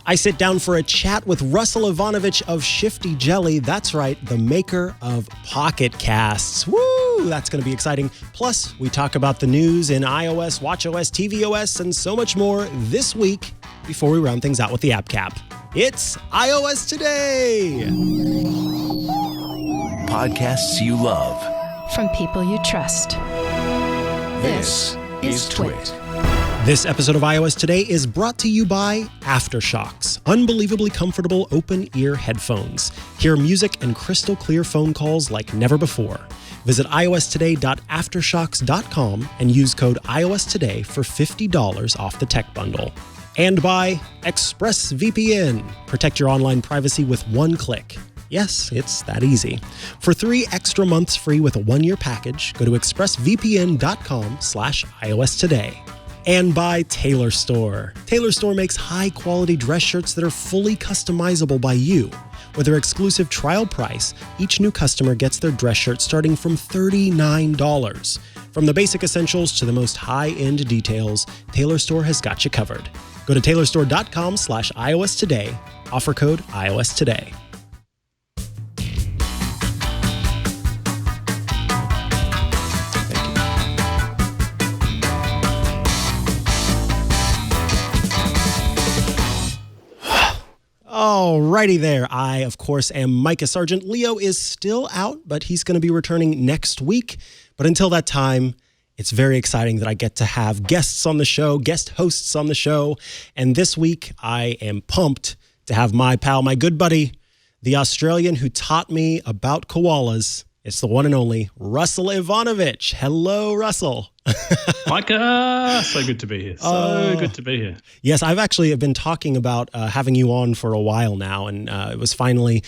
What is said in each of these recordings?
I sit down for a chat with Russell Ivanovic of Shifty Jelly. That's right, the maker of Pocket Casts. Woo! That's going to be exciting. Plus, we talk about the news in iOS, watchOS, tvOS, and so much more this week before we round things out with the App Cap. It's iOS Today! Podcasts you love. From people you trust. This is Twit. This episode of iOS Today is brought to you by Aftershocks, unbelievably comfortable open-ear headphones. Hear music and crystal clear phone calls like never before. Visit iostoday.aftershocks.com and use code iOSToday for $50 off the tech bundle. And by ExpressVPN. Protect your online privacy with one click. Yes, it's that easy. For 3 extra months free with a 1-year package, go to expressvpn.com/iOStoday. And by Tailor Store. Tailor Store makes high-quality dress shirts that are fully customizable by you. With their exclusive trial price, each new customer gets their dress shirt starting from $39. From the basic essentials to the most high-end details, Tailor Store has got you covered. Go to tailorstore.com/iOStoday. Offer code iOSToday. Alrighty there. I, of course, am Mikah Sargent. Leo is still out, but he's going to be returning next week. But until that time, it's very exciting that I get to have guests on the show, guest hosts on the show. And this week, I am pumped to have my pal, my good buddy, the Australian who taught me about koalas. It's the one and only Russell Ivanovic. Hello, Russell. Micah, so good to be here. Good to be here. Yes, I've actually been talking about having you on for a while now, and it was finally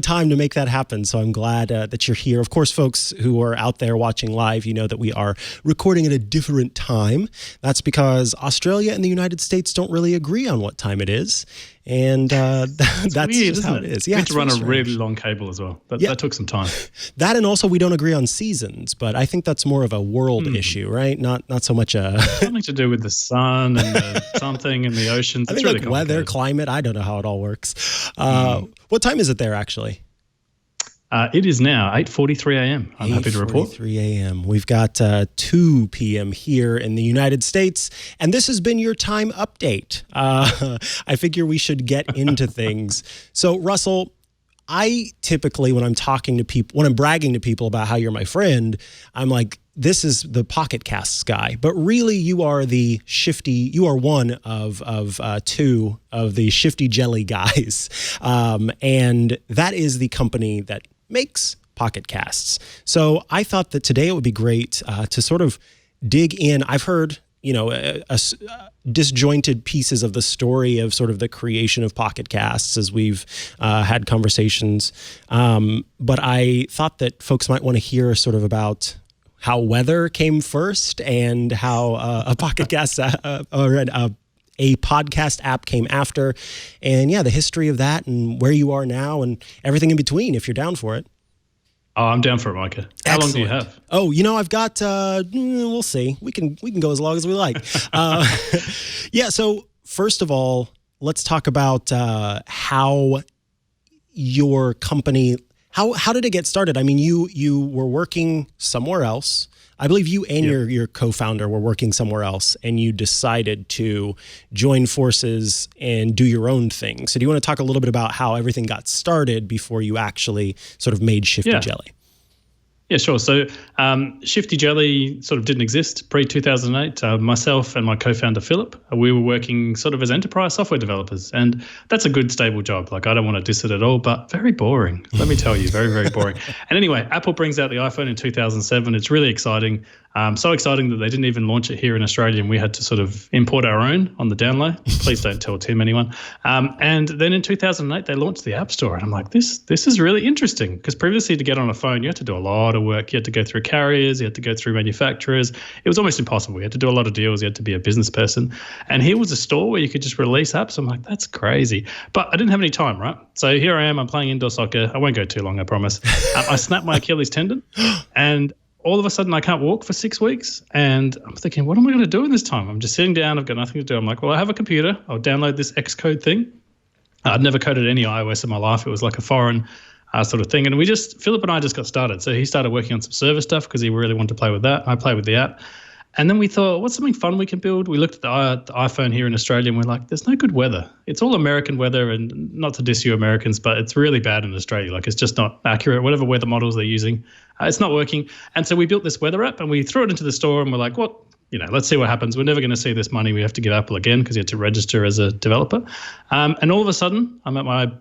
time to make that happen. So I'm glad that you're here. Of course, folks who are out there watching live, you know that we are recording at a different time. That's because Australia and the United States don't really agree on what time it is. And that's weird, just how it is. Yeah, we had to run a strange. really long cable as well. That took some time. That, and also we don't agree on seasons, but I think that's more of a world issue, right? Not so much a something to do with the sun and the something in the oceans. I think really like weather, climate. I don't know how it all works. What time is it there actually? It is now 8:43 a.m. I'm happy to report. 8:43 a.m. We've got 2 p.m. here in the United States, and this has been your time update. I figure we should get into things. So, Russell, I typically, when I'm talking to people, when I'm bragging to people about how you're my friend, I'm like, this is the Pocket Casts guy. But really, you are you are one of 2 of the Shifty Jelly guys. And that is the company that makes Pocket Casts. So I thought that today it would be great to sort of dig in. I've heard, disjointed pieces of the story of sort of the creation of Pocket Casts as we've had conversations. But I thought that folks might want to hear sort of about how weather came first and how a Pocket Cast a podcast app came after, and the history of that and where you are now and everything in between, if you're down for it. Oh, I'm down for it, Micah. How long do you have? Oh, I've got, we'll see. We can go as long as we like. So first of all, let's talk about how your company, how did it get started? I mean, you were working somewhere else. I believe you and your co-founder were working somewhere else, and you decided to join forces and do your own thing. So do you want to talk a little bit about how everything got started before you actually sort of made Shifty Jelly? Yeah, sure. So Shifty Jelly sort of didn't exist pre-2008. Myself and my co-founder, Philip, we were working sort of as enterprise software developers. And that's a good, stable job. Like, I don't want to diss it at all, but very boring. Let me tell you, very, very boring. And anyway, Apple brings out the iPhone in 2007. It's really exciting. So exciting that they didn't even launch it here in Australia, and we had to sort of import our own on the down low. Please don't tell Tim, anyone. And then in 2008, they launched the App Store. And I'm like, this is really interesting, because previously to get on a phone, you had to do a lot of work. You had to go through carriers. You had to go through manufacturers. It was almost impossible. You had to do a lot of deals. You had to be a business person. And here was a store where you could just release apps. I'm like, that's crazy. But I didn't have any time, right? So here I am. I'm playing indoor soccer. I won't go too long, I promise. I snapped my Achilles tendon, and all of a sudden I can't walk for 6 weeks, and I'm thinking, what am I going to do in this time? I'm just sitting down. I've got nothing to do. I'm like, well, I have a computer. I'll download this Xcode thing. I'd never coded any iOS in my life. It was like a foreign sort of thing. And Philip and I just got started. So he started working on some server stuff because he really wanted to play with that. I played with the app. And then we thought, what's something fun we can build? We looked at the iPhone here in Australia and we're like, there's no good weather. It's all American weather, and not to diss you Americans, but it's really bad in Australia. Like, it's just not accurate. Whatever weather models they're using, it's not working. And so we built this weather app and we threw it into the store and we're like, what? Let's see what happens. We're never going to see this money. We have to give Apple again because you had to register as a developer. And all of a sudden, I'm at my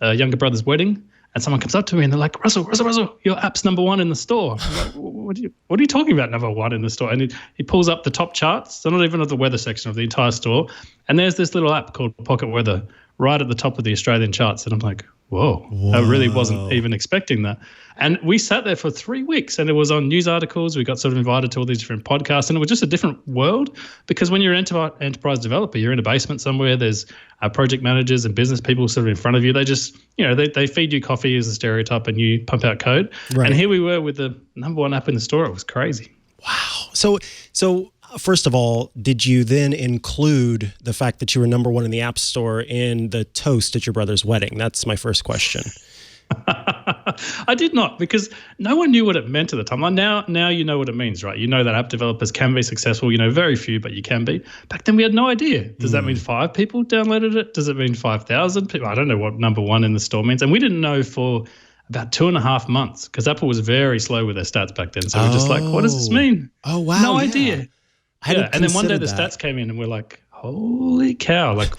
younger brother's wedding. And someone comes up to me and they're like, Russell, your app's number one in the store. I'm like, what are you talking about, number one in the store? And he pulls up the top charts, so not even of the weather section of the entire store. And there's this little app called Pocket Weather right at the top of the Australian charts. And I'm like, whoa. I really wasn't even expecting that. And we sat there for 3 weeks and it was on news articles. We got sort of invited to all these different podcasts, and it was just a different world because when you're an enterprise developer, you're in a basement somewhere. There's project managers and business people sort of in front of you. They just, they feed you coffee as a stereotype and you pump out code. Right. And here we were with the number one app in the store. It was crazy. Wow. So first of all, did you then include the fact that you were number one in the App Store in the toast at your brother's wedding? That's my first question. I did not, because no one knew what it meant at the time. Like now you know what it means, right? You know that app developers can be successful. Very few, but you can be. Back then we had no idea. Does that mean 5 people downloaded it? Does it mean 5,000 people? I don't know what number one in the store means. And we didn't know for about 2.5 months because Apple was very slow with their stats back then. So we're just like, what does this mean? Oh, wow. No idea. And then one day the that. Stats came in and we're like, holy cow. Like,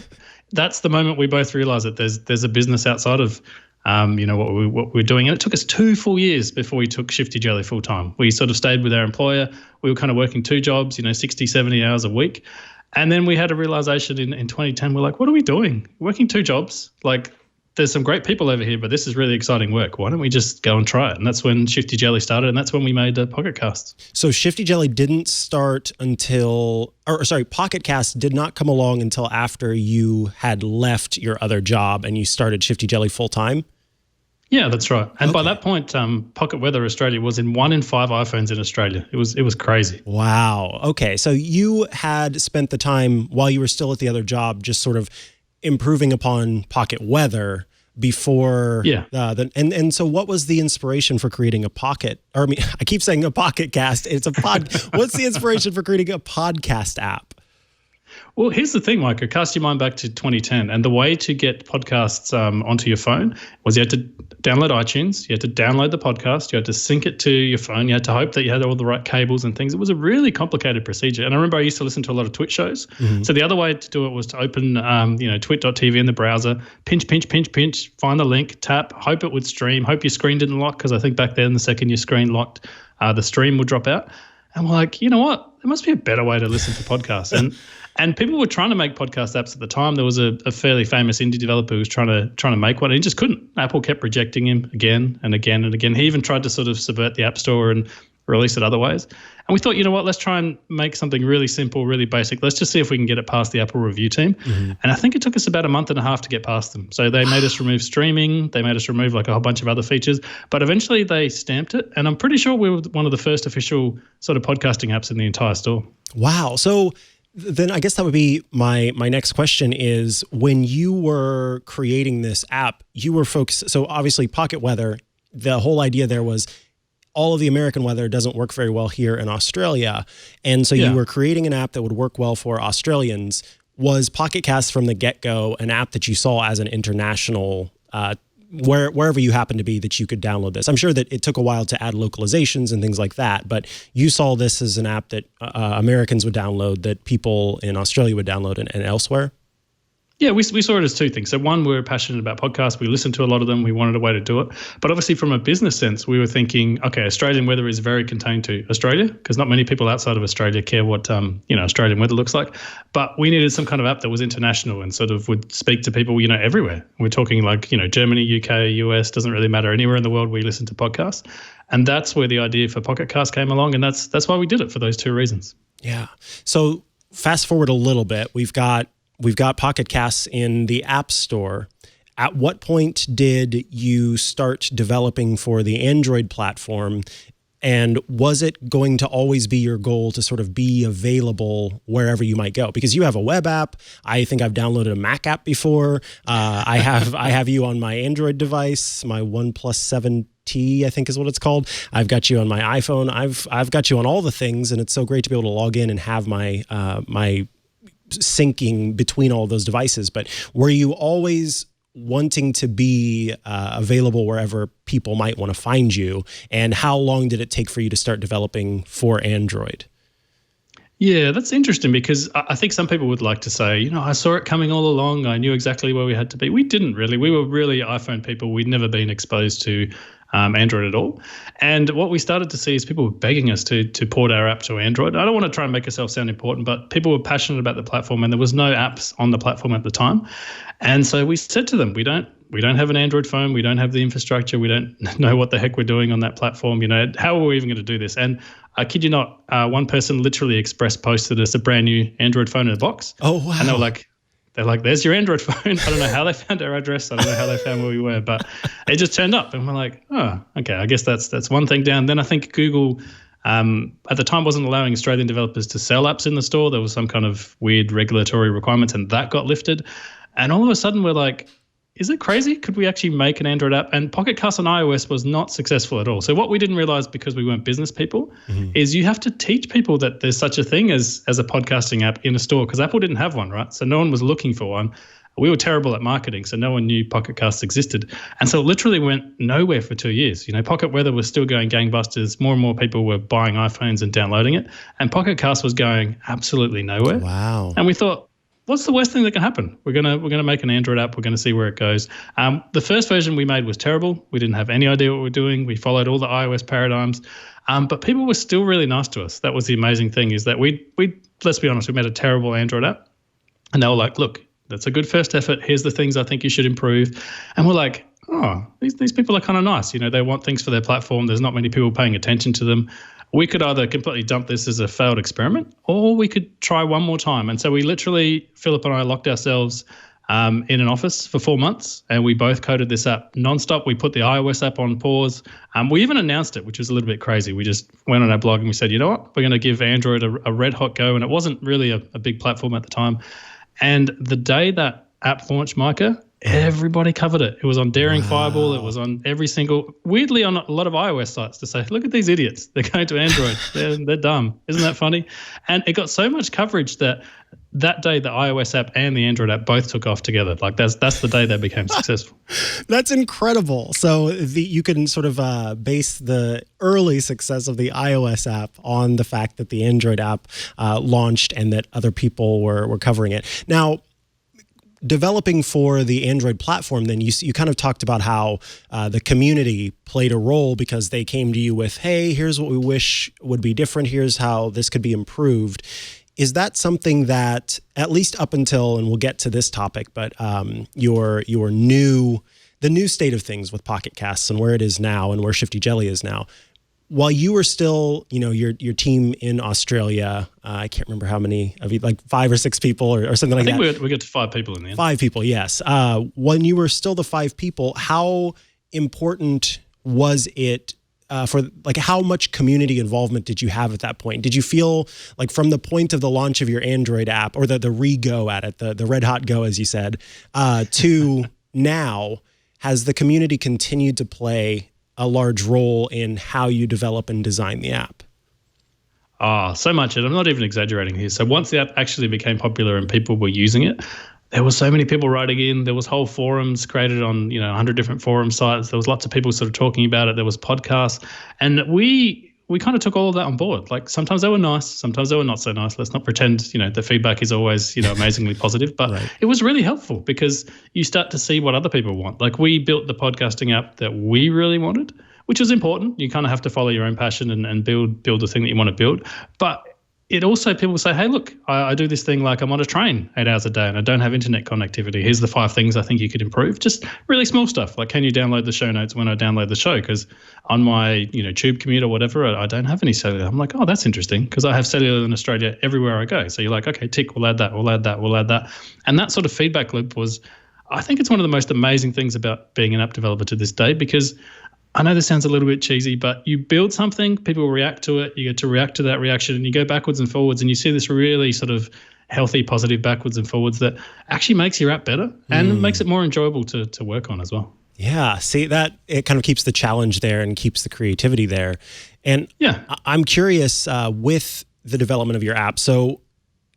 that's the moment we both realized that there's a business outside of what we're doing. And it took us 2 full years before we took Shifty Jelly full time. We sort of stayed with our employer. We were kind of working 2 jobs, 60, 70 hours a week. And then we had a realization in 2010, we're like, what are we doing? We're working 2 jobs. Like, there's some great people over here, but this is really exciting work. Why don't we just go and try it? And that's when Shifty Jelly started, and that's when we made Pocket Cast. So Shifty Jelly didn't start Pocket Cast did not come along until after you had left your other job and you started Shifty Jelly full time? Yeah, that's right. And by that point, Pocket Weather Australia was in 1 in 5 iPhones in Australia. It was crazy. Wow. Okay. So you had spent the time while you were still at the other job just sort of improving upon Pocket Weather before. Yeah. And so what was the inspiration for creating I keep saying a Pocket Cast. It's a pod. What's the inspiration for creating a podcast app? Well, here's the thing, Mikah. Cast your mind back to 2010. And the way to get podcasts onto your phone was you had to download iTunes. You had to download the podcast. You had to sync it to your phone. You had to hope that you had all the right cables and things. It was a really complicated procedure. And I remember I used to listen to a lot of Twitch shows. Mm-hmm. So the other way to do it was to open, twit.tv in the browser, pinch, find the link, tap, hope it would stream, hope your screen didn't lock, because I think back then the second your screen locked, the stream would drop out. And we're like, you know what? There must be a better way to listen to podcasts. And people were trying to make podcast apps at the time. There was a fairly famous indie developer who was trying to make one, and he just couldn't. Apple kept rejecting him again and again and again. He even tried to sort of subvert the App Store and release it other ways. And we thought, you know what, let's try and make something really simple, really basic. Let's just see if we can get it past the Apple review team. Mm-hmm. And I think it took us about 1.5 months to get past them. So they made us remove streaming. They made us remove like a whole bunch of other features. But eventually they stamped it. And I'm pretty sure we were one of the first official sort of podcasting apps in the entire store. Wow. So then I guess that would be my next question is, when you were creating this app, you were focused. So obviously Pocket Weather, the whole idea there was all of the American weather doesn't work very well here in Australia. And so you were creating an app that would work well for Australians. Was Pocket Cast from the get-go an app that you saw as an international, wherever you happen to be, that you could download this? I'm sure that it took a while to add localizations and things like that, but you saw this as an app that Americans would download, that people in Australia would download and elsewhere? Yeah, we saw it as 2 things. So one, we're passionate about podcasts. We listened to a lot of them. We wanted a way to do it. But obviously from a business sense, we were thinking, okay, Australian weather is very contained to Australia, because not many people outside of Australia care what, Australian weather looks like. But we needed some kind of app that was international and sort of would speak to people, everywhere. We're talking like, Germany, UK, US, doesn't really matter. Anywhere in the world we listen to podcasts. And that's where the idea for Pocket Cast came along. And that's why we did it, for those 2 reasons. Yeah. So fast forward a little bit, we've got Pocket Casts in the App Store. At what point did you start developing for the Android platform? And was it going to always be your goal to sort of be available wherever you might go? Because you have a web app. I think I've downloaded a Mac app before. I have you on my Android device, my OnePlus 7T, I think is what it's called. I've got you on my iPhone. I've got you on all the things, and it's so great to be able to log in and have my my syncing between all those devices. But were you always wanting to be available wherever people might want to find you? And how long did it take for you to start developing for Android? Yeah, that's interesting, because I think some people would like to say, I saw it coming all along. I knew exactly where we had to be. We didn't really. We were really iPhone people. We'd never been exposed to Android at all. And what we started to see is people were begging us to port our app to Android. I don't want to try and make ourselves sound important, but people were passionate about the platform, and there was no apps on the platform at the time. And so we said to them, we don't have an Android phone. We don't have the infrastructure. We don't know what the heck we're doing on that platform. How are we even going to do this? And I kid you not, one person literally express posted us a brand new Android phone in a box. Oh, wow. And they're like, there's your Android phone. I don't know how they found our address. I don't know how they found where we were, but it just turned up. And we're like, oh, okay, I guess that's one thing down. Then I think Google at the time wasn't allowing Australian developers to sell apps in the store. There was some kind of weird regulatory requirements, and that got lifted. And all of a sudden we're like, is it crazy? Could we actually make an Android app? And Pocket Cast on iOS was not successful at all. So what we didn't realize, because we weren't business people, is you have to teach people that there's such a thing as a podcasting app in a store, because Apple didn't have one, right? So no one was looking for one. We were terrible at marketing, so no one knew Pocket Cast existed. And so it literally went nowhere for 2 years. Pocket Weather was still going gangbusters. More and more people were buying iPhones and downloading it. And Pocket Cast was going absolutely nowhere. Wow. And we thought, what's the worst thing that can happen? We're gonna make an Android app. We're gonna see where it goes. The first version we made was terrible. We didn't have any idea what we were doing. We followed all the iOS paradigms, but people were still really nice to us. That was the amazing thing, is that we let's be honest, we made a terrible Android app, and they were like, look, that's a good first effort. Here's the things I think you should improve. And we're like, oh, these people are kind of nice. They want things for their platform. There's not many people paying attention to them. We could either completely dump this as a failed experiment, or we could try one more time. And so we literally, Philip and I, locked ourselves in an office for 4 months, and we both coded this app nonstop. We put the iOS app on pause. We even announced it, which was a little bit crazy. We just went on our blog and we said, you know what, we're going to give Android a red hot go. And it wasn't really a big platform at the time. And the day that app launched, Mikah, everybody covered it. It was on Daring Fireball. It was on every single, weirdly on a lot of iOS sites, to say, look at these idiots. They're going to Android. They're dumb. Isn't that funny? And it got so much coverage that day the iOS app and the Android app both took off together. Like that's the day they became successful. That's incredible. So you can sort of base the early success of the iOS app on the fact that the Android app launched and that other people were covering it. Now, developing for the Android platform, then you kind of talked about how the community played a role, because they came to you with, hey, here's what we wish would be different. Here's how this could be improved. Is that something that, at least up until, and we'll get to this topic, but the new state of things with Pocket Casts and where it is now and where Shifty Jelly is now, while you were still, your team in Australia, I can't remember how many of you, like 5 or 6 people or something like that. I think we got to 5 people in the end. 5 people, yes. When you were still the 5 people, how important was it for, like, how much community involvement did you have at that point? Did you feel like from the point of the launch of your Android app, or the re-go at it, the red hot go, as you said, to now, has the community continued to play a large role in how you develop and design the app? So much. And I'm not even exaggerating here. So once the app actually became popular and people were using it, there were so many people writing in. There was whole forums created on 100 different forum sites. There was lots of people sort of talking about it. There was podcasts, and we kind of took all of that on board. Like, sometimes they were nice, sometimes they were not so nice. Let's not pretend the feedback is always amazingly positive, but right. It was really helpful, because you start to see what other people want. Like, we built the podcasting app that we really wanted, which was important. You kind of have to follow your own passion and build the thing that you want to build. But it also, people say, hey, look, I do this thing, like I'm on a train 8 hours a day and I don't have internet connectivity. Here's the 5 things I think you could improve. Just really small stuff. Like, can you download the show notes when I download the show? Because on my tube commute or whatever, I don't have any cellular. I'm like, oh, that's interesting, because I have cellular in Australia everywhere I go. So you're like, okay, tick, we'll add that, we'll add that, we'll add that. And that sort of feedback loop was, I think it's one of the most amazing things about being an app developer to this day, because I know this sounds a little bit cheesy, but you build something, people react to it, you get to react to that reaction, and you go backwards and forwards, and you see this really sort of healthy, positive backwards and forwards that actually makes your app better and makes it more enjoyable to work on as well. Yeah, see, that it kind of keeps the challenge there and keeps the creativity there. And yeah, I'm curious with the development of your app. So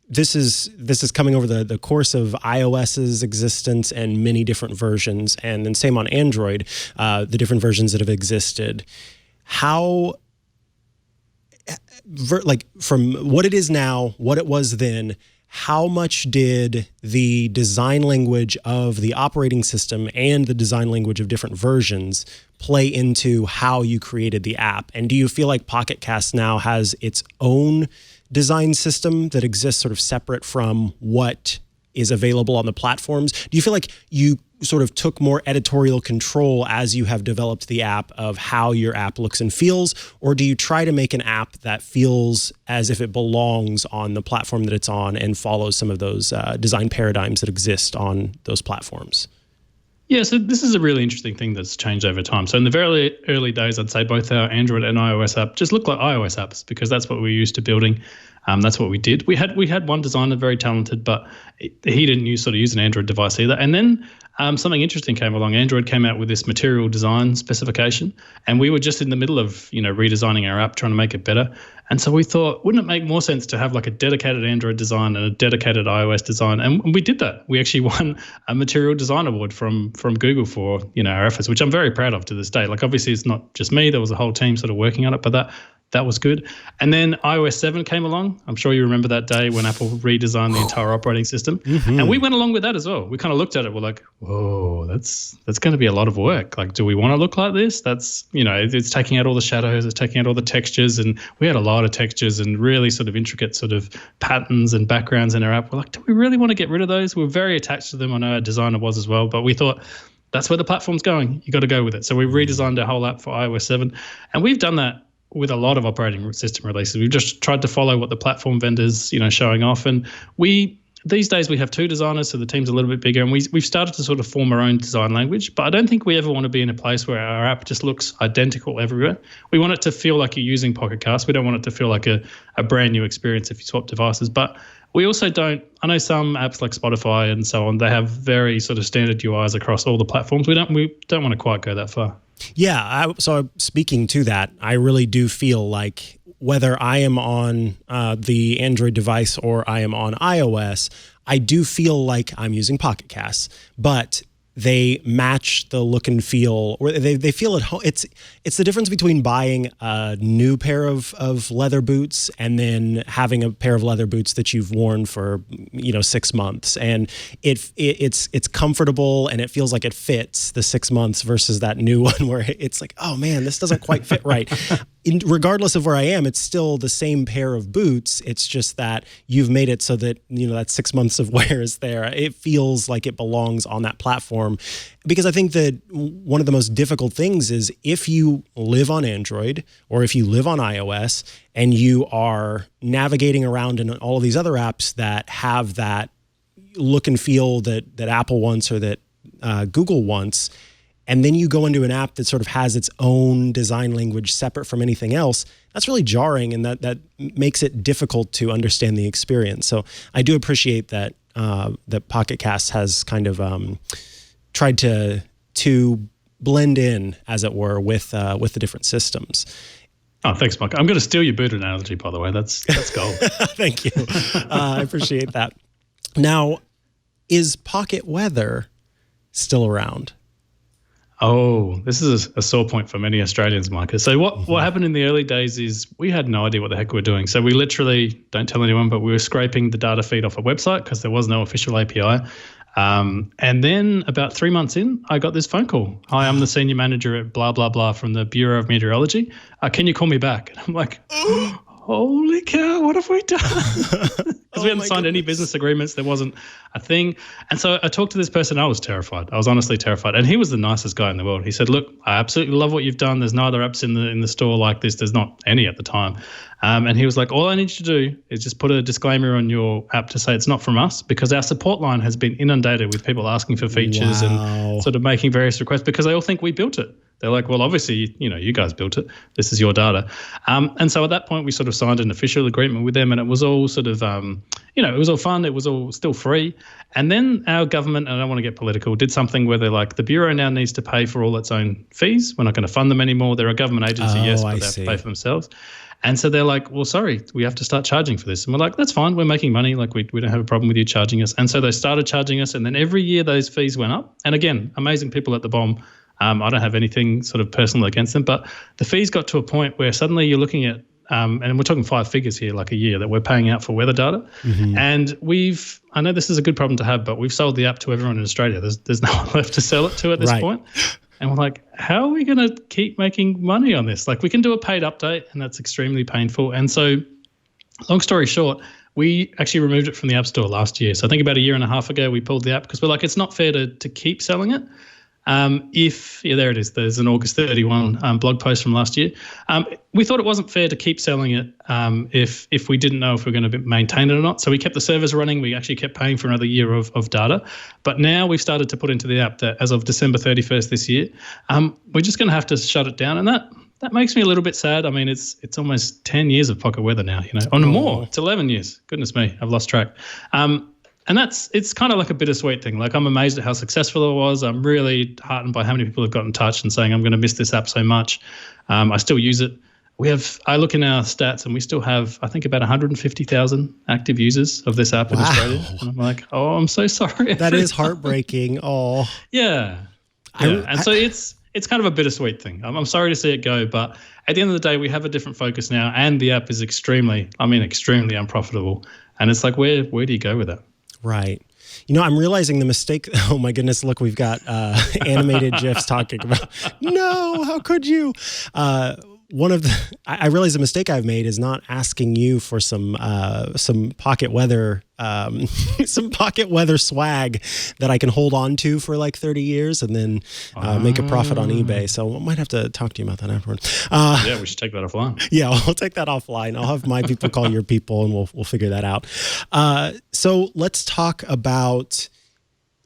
this is coming over the course of iOS's existence and many different versions, and then same on Android, the different versions that have existed. How, from what it is now, what it was then, how much did the design language of the operating system and the design language of different versions play into how you created the app? And do you feel like Pocket Cast now has its own design system that exists sort of separate from what is available on the platforms? Do you feel like you sort of took more editorial control as you have developed the app of how your app looks and feels? Or do you try to make an app that feels as if it belongs on the platform that it's on and follows some of those design paradigms that exist on those platforms? Yeah, so this is a really interesting thing that's changed over time. So in the very early days, I'd say both our Android and iOS app just looked like iOS apps because that's what we're used to building. That's what we did. We had one designer, very talented, but he didn't use an Android device either. And then something interesting came along. Android came out with this material design specification, and we were just in the middle of redesigning our app, trying to make it better. And so we thought, wouldn't it make more sense to have like a dedicated Android design and a dedicated iOS design? And we did that. We actually won a material design award from Google for our efforts, which I'm very proud of to this day. Like obviously it's not just me. There was a whole team sort of working on it, but that was good. And then iOS 7 came along. I'm sure you remember that day when Apple redesigned the entire operating system. Mm-hmm. And we went along with that as well. We kind of looked at it. We're like, whoa, that's going to be a lot of work. Like, do we want to look like this? That's, it's taking out all the shadows. It's taking out all the textures. And we had a lot of textures and really sort of intricate sort of patterns and backgrounds in our app. We're like, do we really want to get rid of those? We're very attached to them. I know our designer was as well. But we thought, that's where the platform's going. You got to go with it. So we redesigned our whole app for iOS 7. And we've done that with a lot of operating system releases. We've just tried to follow what the platform vendors, showing off. And these days we have two designers, so the team's a little bit bigger, and we've started to sort of form our own design language. But I don't think we ever want to be in a place where our app just looks identical everywhere. We want it to feel like you're using Pocket Cast. We don't want it to feel like a brand new experience if you swap devices. But we also don't, I know some apps like Spotify and so on, they have very sort of standard UIs across all the platforms. We don't want to quite go that far. Yeah, so speaking to that, I really do feel like whether I am on the Android device or I am on iOS, I do feel like I'm using Pocket Casts, but they match the look and feel, or they feel at home. It's the difference between buying a new pair of leather boots and then having a pair of leather boots that you've worn for 6 months, and it's comfortable and it feels like it fits the 6 months versus that new one where it's like, oh man, this doesn't quite fit right. Regardless of where I am, it's still the same pair of boots. It's just that you've made it so that that 6 months of wear is there. It feels like it belongs on that platform, because I think that one of the most difficult things is if you live on Android or if you live on iOS and you are navigating around in all of these other apps that have that look and feel that Apple wants or that Google wants, and then you go into an app that sort of has its own design language separate from anything else, that's really jarring, and that makes it difficult to understand the experience. So I do appreciate that that Pocket Cast has kind of tried to blend in, as it were, with the different systems. Oh, thanks, Mike. I'm going to steal your boot analogy, by the way. That's gold. Thank you. I appreciate that. Now, is Pocket Weather still around? Oh, this is a sore point for many Australians, Mikah. So what happened in the early days is we had no idea what the heck we were doing. So we literally, don't tell anyone, but we were scraping the data feed off a website because there was no official API. And then about 3 months in, I got this phone call. Hi, I'm the senior manager at blah, blah, blah from the Bureau of Meteorology. Can you call me back? And I'm like, holy cow, what have we done? Because we hadn't signed any business agreements. There wasn't a thing. And so I talked to this person. I was terrified. I was honestly terrified. And he was the nicest guy in the world. He said, look, I absolutely love what you've done. There's no other apps in the store like this. There's not any at the time. And he was like, all I need you to do is just put a disclaimer on your app to say it's not from us, because our support line has been inundated with people asking for features and sort of making various requests because they all think we built it. They're like, well, obviously, you guys built it. This is your data. And so at that point, we sort of signed an official agreement with them, and it was all sort of, it was all fun. It was all still free. And then our government, and I don't want to get political, did something where they're like, the Bureau now needs to pay for all its own fees. We're not going to fund them anymore. They're a government agency, yes, but they have to pay for themselves. And so they're like, well, sorry, we have to start charging for this. And we're like, that's fine. We're making money. Like, we don't have a problem with you charging us. And so they started charging us. And then every year those fees went up. And again, amazing people at the BOM. I don't have anything sort of personal against them. But the fees got to a point where suddenly you're looking at, and we're talking 5 figures here, like a year, that we're paying out for weather data. Mm-hmm. And I know this is a good problem to have, but we've sold the app to everyone in Australia. There's no one left to sell it to at this point. And we're like, how are we going to keep making money on this? Like, we can do a paid update, and that's extremely painful. And so, long story short, we actually removed it from the App Store last year. So I think about a year and a half ago, we pulled the app because we're like, it's not fair to keep selling it. There it is. There's an August 31 blog post from last year. We thought it wasn't fair to keep selling it if we didn't know if we were going to maintain it or not. So we kept the servers running. We actually kept paying for another year of data. But now we've started to put into the app that as of December 31st this year, we're just going to have to shut it down. And that makes me a little bit sad. I mean, it's almost 10 years of pocket weather now, or more. It's 11 years. Goodness me, I've lost track. And it's kind of like a bittersweet thing. Like, I'm amazed at how successful it was. I'm really heartened by how many people have got in touch and saying, I'm going to miss this app so much. I still use it. I look in our stats and we still have, I think, about 150,000 active users of this app in Australia. And I'm like, oh, I'm so sorry. That is heartbreaking. Oh, yeah. And so it's kind of a bittersweet thing. I'm sorry to see it go, but at the end of the day, we have a different focus now, and the app is extremely unprofitable. And it's like, where do you go with that? Right. I'm realizing the mistake. Oh my goodness. Look, we've got animated GIFs talking about, no, how could you? I realize the mistake I've made is not asking you for some pocket weather, some pocket weather swag that I can hold on to for like 30 years and then make a profit on eBay. So I might have to talk to you about that afterward. Yeah, we should take that offline. Yeah, we'll take that offline. I'll have my people call your people and we'll figure that out. So let's talk about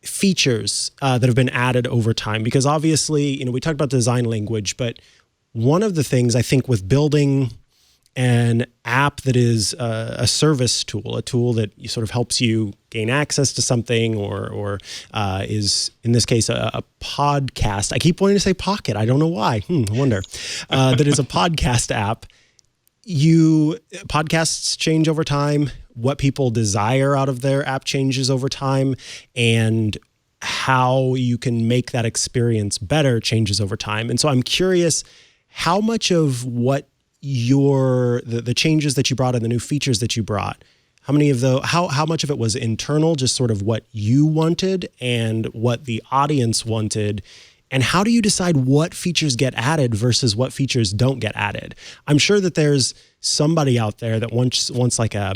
features that have been added over time, because obviously, we talked about design language, but one of the things I think with building an app that is a service tool, a tool that sort of helps you gain access to something or is, in this case, a podcast. I keep wanting to say pocket. I don't know why. I wonder. That is a podcast app. Podcasts change over time. What people desire out of their app changes over time. And how you can make that experience better changes over time. And so I'm curious, how much of what the changes that you brought and the new features that you brought, how much of it was internal, just sort of what you wanted and what the audience wanted, and how do you decide what features get added versus what features don't get added? I'm sure that there's somebody out there that wants like a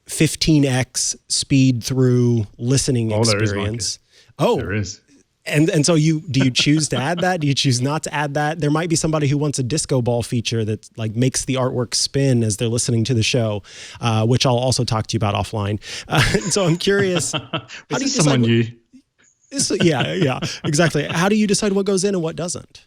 15x speed through listening experience. There is. And so do you choose to add that? Do you choose not to add that? There might be somebody who wants a disco ball feature that like makes the artwork spin as they're listening to the show, which I'll also talk to you about offline. So I'm curious. How do you decide new? Yeah, exactly. How do you decide what goes in and what doesn't?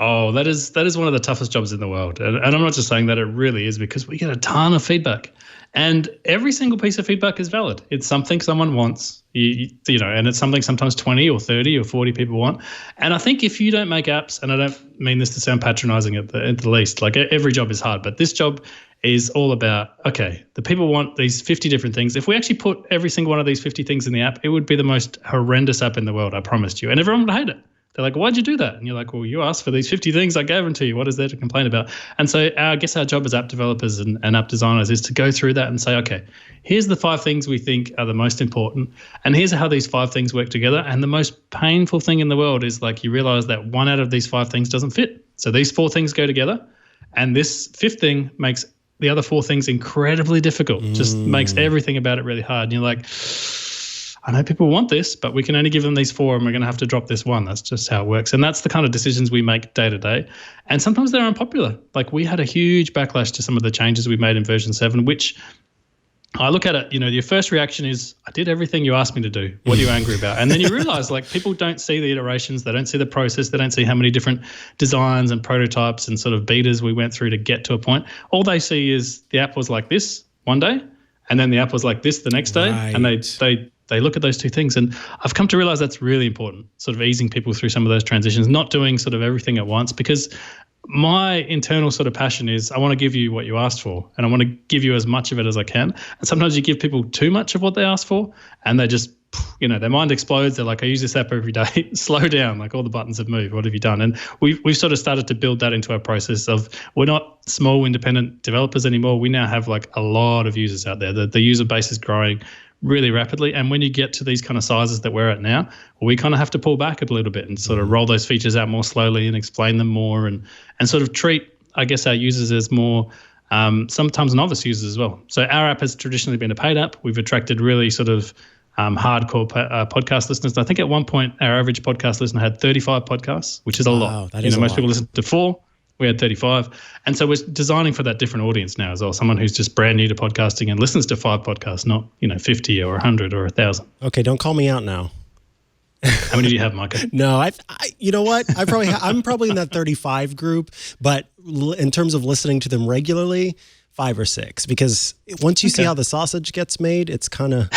Oh, that is one of the toughest jobs in the world. And I'm not just saying that, it really is, because we get a ton of feedback. And every single piece of feedback is valid. It's something someone wants, and it's something sometimes 20 or 30 or 40 people want. And I think if you don't make apps, and I don't mean this to sound patronizing at the least, like every job is hard, but this job is all about, okay, the people want these 50 different things. If we actually put every single one of these 50 things in the app, it would be the most horrendous app in the world, I promised you. And everyone would hate it. They're like, why'd you do that? And you're like, well, you asked for these 50 things. I gave them to you. What is there to complain about? And so I guess our job as app developers and app designers is to go through that and say, okay, here's the 5 things we think are the most important. And here's how these 5 things work together. And the most painful thing in the world is like you realize that 1 out of these 5 things doesn't fit. So these 4 things go together. And this 5th thing makes the other 4 things incredibly difficult. Just makes everything about it really hard. And you're like, I know people want this, but we can only give them these 4 and we're going to have to drop this 1. That's just how it works. And that's the kind of decisions we make day to day. And sometimes they're unpopular. Like we had a huge backlash to some of the changes we made in version 7, which I look at it, your first reaction is, I did everything you asked me to do. What are you angry about? And then you realize, like, people don't see the iterations. They don't see the process. They don't see how many different designs and prototypes and sort of betas we went through to get to a point. All they see is the app was like this one day, and then the app was like this the next day. Right. And they look at those two things. And I've come to realize that's really important, sort of easing people through some of those transitions, not doing sort of everything at once, because my internal sort of passion is I want to give you what you asked for, and I want to give you as much of it as I can. And sometimes you give people too much of what they asked for, and they just, their mind explodes. They're like, I use this app every day. Slow down. Like, all the buttons have moved. What have you done? And we've sort of started to build that into our process of, we're not small independent developers anymore. We now have like a lot of users out there. The user base is growing really rapidly. And when you get to these kind of sizes that we're at now, we kind of have to pull back a little bit and sort of roll those features out more slowly and explain them more and sort of treat, I guess, our users as more sometimes novice users as well. So our app has traditionally been a paid app. We've attracted really sort of hardcore podcast listeners. I think at one point our average podcast listener had 35 podcasts, which is a lot. That is most lot. people listen to 4. We had 35. And so we're designing for that different audience now as well, someone who's just brand new to podcasting and listens to 5 podcasts, not 50 or 100 or 1,000. Okay, don't call me out now. How many do you have, Mikah? No, I you know what? I'm probably in that 35 group, but in terms of listening to them regularly, 5 or 6, because once you see how the sausage gets made, it's kind of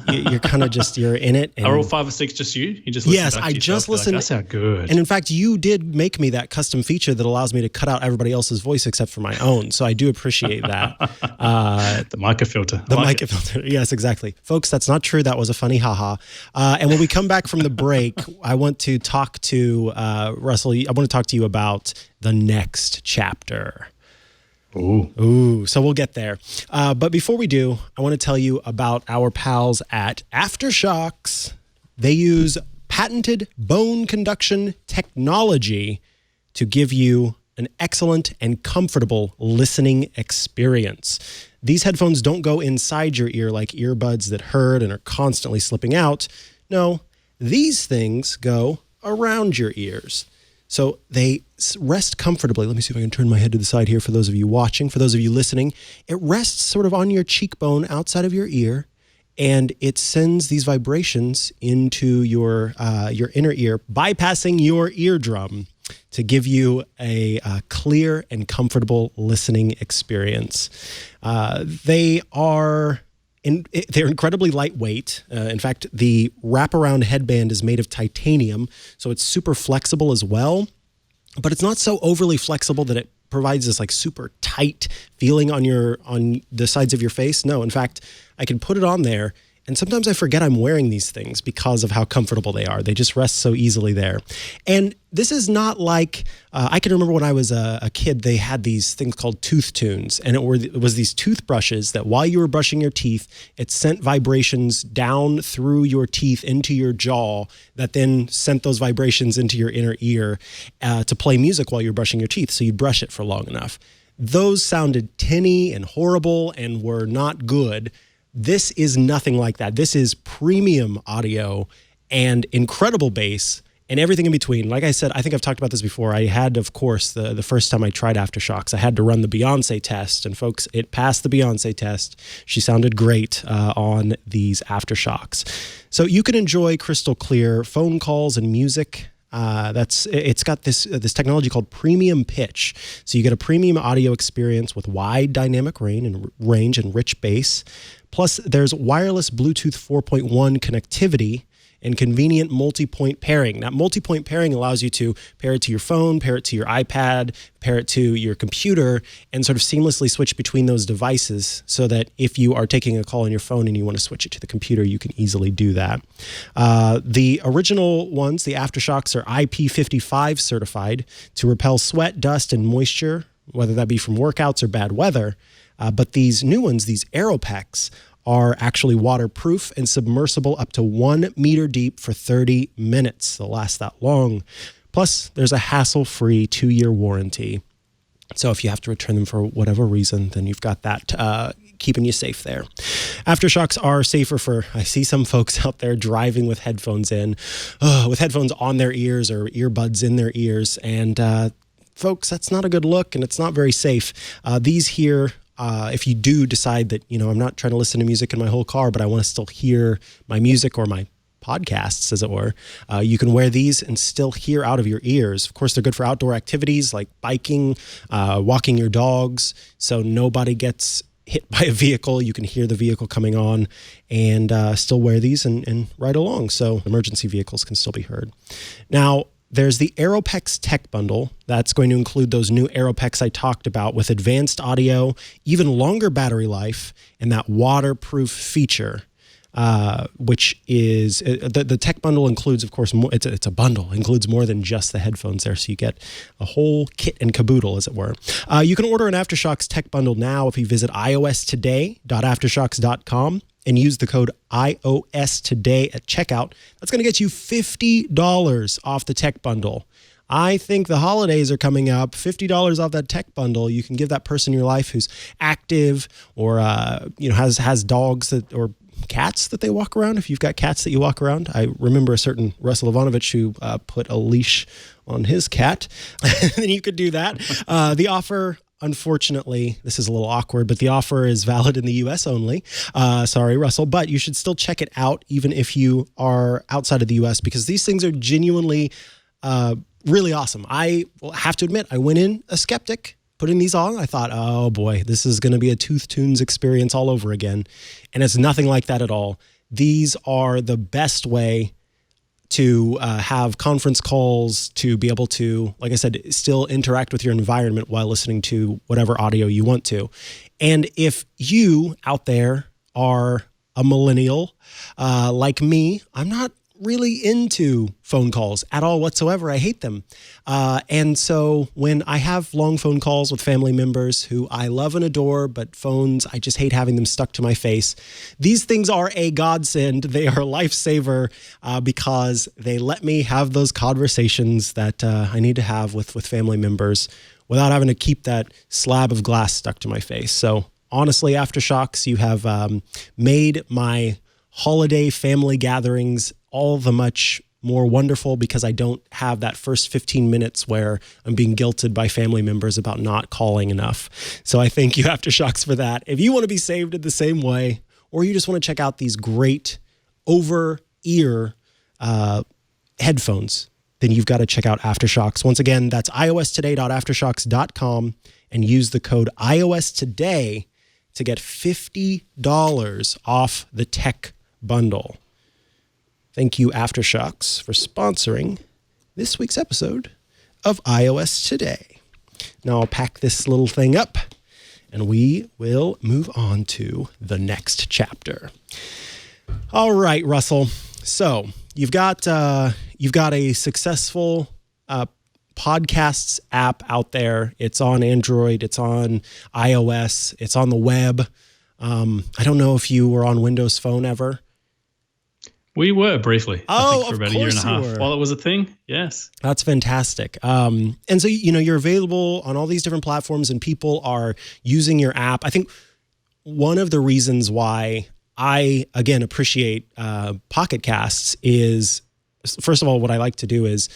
you're kind of just, you're in it. And are all 5 or 6 just you? You just listen yes, back I to just yourself, listened. Like, that sounds good. And in fact, you did make me that custom feature that allows me to cut out everybody else's voice except for my own. So I do appreciate that. The Mikah filter. The Mikah filter. Yes, exactly. Folks, that's not true. That was a funny haha. And when we come back from the break, I want to talk to Russell. I want to talk to you about the next chapter. Ooh. So we'll get there. But before we do, I want to tell you about our pals at Aftershocks. They use patented bone conduction technology to give you an excellent and comfortable listening experience. These headphones don't go inside your ear like earbuds that hurt and are constantly slipping out. No, these things go around your ears. So they rest comfortably. Let me see if I can turn my head to the side here for those of you watching. For those of you listening, it rests sort of on your cheekbone outside of your ear, and it sends these vibrations into your inner ear, bypassing your eardrum to give you a clear and comfortable listening experience. They're incredibly lightweight. In fact, the wraparound headband is made of titanium, so it's super flexible as well. But it's not so overly flexible that it provides this like super tight feeling on the sides of your face. No, in fact, I can put it on there, and sometimes I forget I'm wearing these things because of how comfortable they are. They just rest so easily there. And this is not like, I can remember when I was a kid, they had these things called tooth tunes, and it was these toothbrushes that while you were brushing your teeth, it sent vibrations down through your teeth into your jaw that then sent those vibrations into your inner ear to play music while you're brushing your teeth, so you'd brush it for long enough. Those sounded tinny and horrible and were not good. This is nothing like that. This is premium audio and incredible bass and everything in between. Like I said, I think I've talked about this before. I had, of course, the first time I tried Aftershocks, I had to run the Beyonce test. And folks, it passed the Beyonce test. She sounded great on these Aftershocks. So you can enjoy crystal clear phone calls and music. It's got this technology called premium pitch. So you get a premium audio experience with wide dynamic range and rich bass. Plus, there's wireless Bluetooth 4.1 connectivity and convenient multi-point pairing. Now, multi-point pairing allows you to pair it to your phone, pair it to your iPad, pair it to your computer, and sort of seamlessly switch between those devices so that if you are taking a call on your phone and you want to switch it to the computer, you can easily do that. The original ones, the Aftershocks, are IP55 certified to repel sweat, dust, and moisture, whether that be from workouts or bad weather. But these new ones, these Aeropex, are actually waterproof and submersible up to 1 meter deep for 30 minutes. They'll last that long. Plus, there's a hassle-free 2-year warranty. So if you have to return them for whatever reason, then you've got that keeping you safe there. Aftershocks are safer I see some folks out there driving with headphones with headphones on their ears or earbuds in their ears. And folks, that's not a good look, and it's not very safe. These here if you do decide that, I'm not trying to listen to music in my whole car, but I want to still hear my music or my podcasts, as it were, you can wear these and still hear out of your ears. Of course, they're good for outdoor activities like biking, walking your dogs, so nobody gets hit by a vehicle. You can hear the vehicle coming on and still wear these and ride along, so emergency vehicles can still be heard. Now, there's the Aeropex Tech Bundle. That's going to include those new Aeropex I talked about with advanced audio, even longer battery life, and that waterproof feature, which is the Tech Bundle includes, of course, more, it's a bundle, includes more than just the headphones there. So you get a whole kit and caboodle, as it were. You can order an Aftershocks Tech Bundle now if you visit iostoday.aftershocks.com. and use the code iOS today at checkout. That's going to get you $50 off the tech bundle. I think the holidays are coming up. $50 off that tech bundle. You can give that person in your life who's active or has dogs or cats that they walk around. If you've got cats that you walk around, I remember a certain Russell Ivanovic who put a leash on his cat. Then you could do that. The offer, unfortunately, this is a little awkward, but the offer is valid in the U.S. only. Sorry, Russell, but you should still check it out even if you are outside of the U.S. because these things are genuinely really awesome. I will have to admit, I went in a skeptic putting these on. I thought, oh boy, this is going to be a Tooth Tunes experience all over again. And it's nothing like that at all. These are the best way to have conference calls, to be able to, like I said, still interact with your environment while listening to whatever audio you want to. And if you out there are a millennial like me, I'm not really into phone calls at all whatsoever. I hate them. And so when I have long phone calls with family members who I love and adore, but phones, I just hate having them stuck to my face. These things are a godsend. They are a lifesaver because they let me have those conversations that I need to have with family members without having to keep that slab of glass stuck to my face. So honestly, Aftershocks, you have made my holiday family gatherings all the much more wonderful because I don't have that first 15 minutes where I'm being guilted by family members about not calling enough. So I thank you, Aftershocks, for that. If you want to be saved in the same way, or you just want to check out these great over-ear headphones, then you've got to check out Aftershocks. Once again, that's iostoday.aftershocks.com and use the code iOS today to get $50 off the tech bundle. Thank you, Aftershocks, for sponsoring this week's episode of iOS Today. Now I'll pack this little thing up, and we will move on to the next chapter. All right, Russell. So you've got a successful podcasts app out there. It's on Android. It's on iOS. It's on the web. I don't know if you were on Windows Phone ever. We were briefly, I think, for about a year and a half were. while it was a thing. Yes. That's fantastic. And so, you're available on all these different platforms and people are using your app. I think one of the reasons why I, again, appreciate Pocket Casts is, first of all, what I like to do is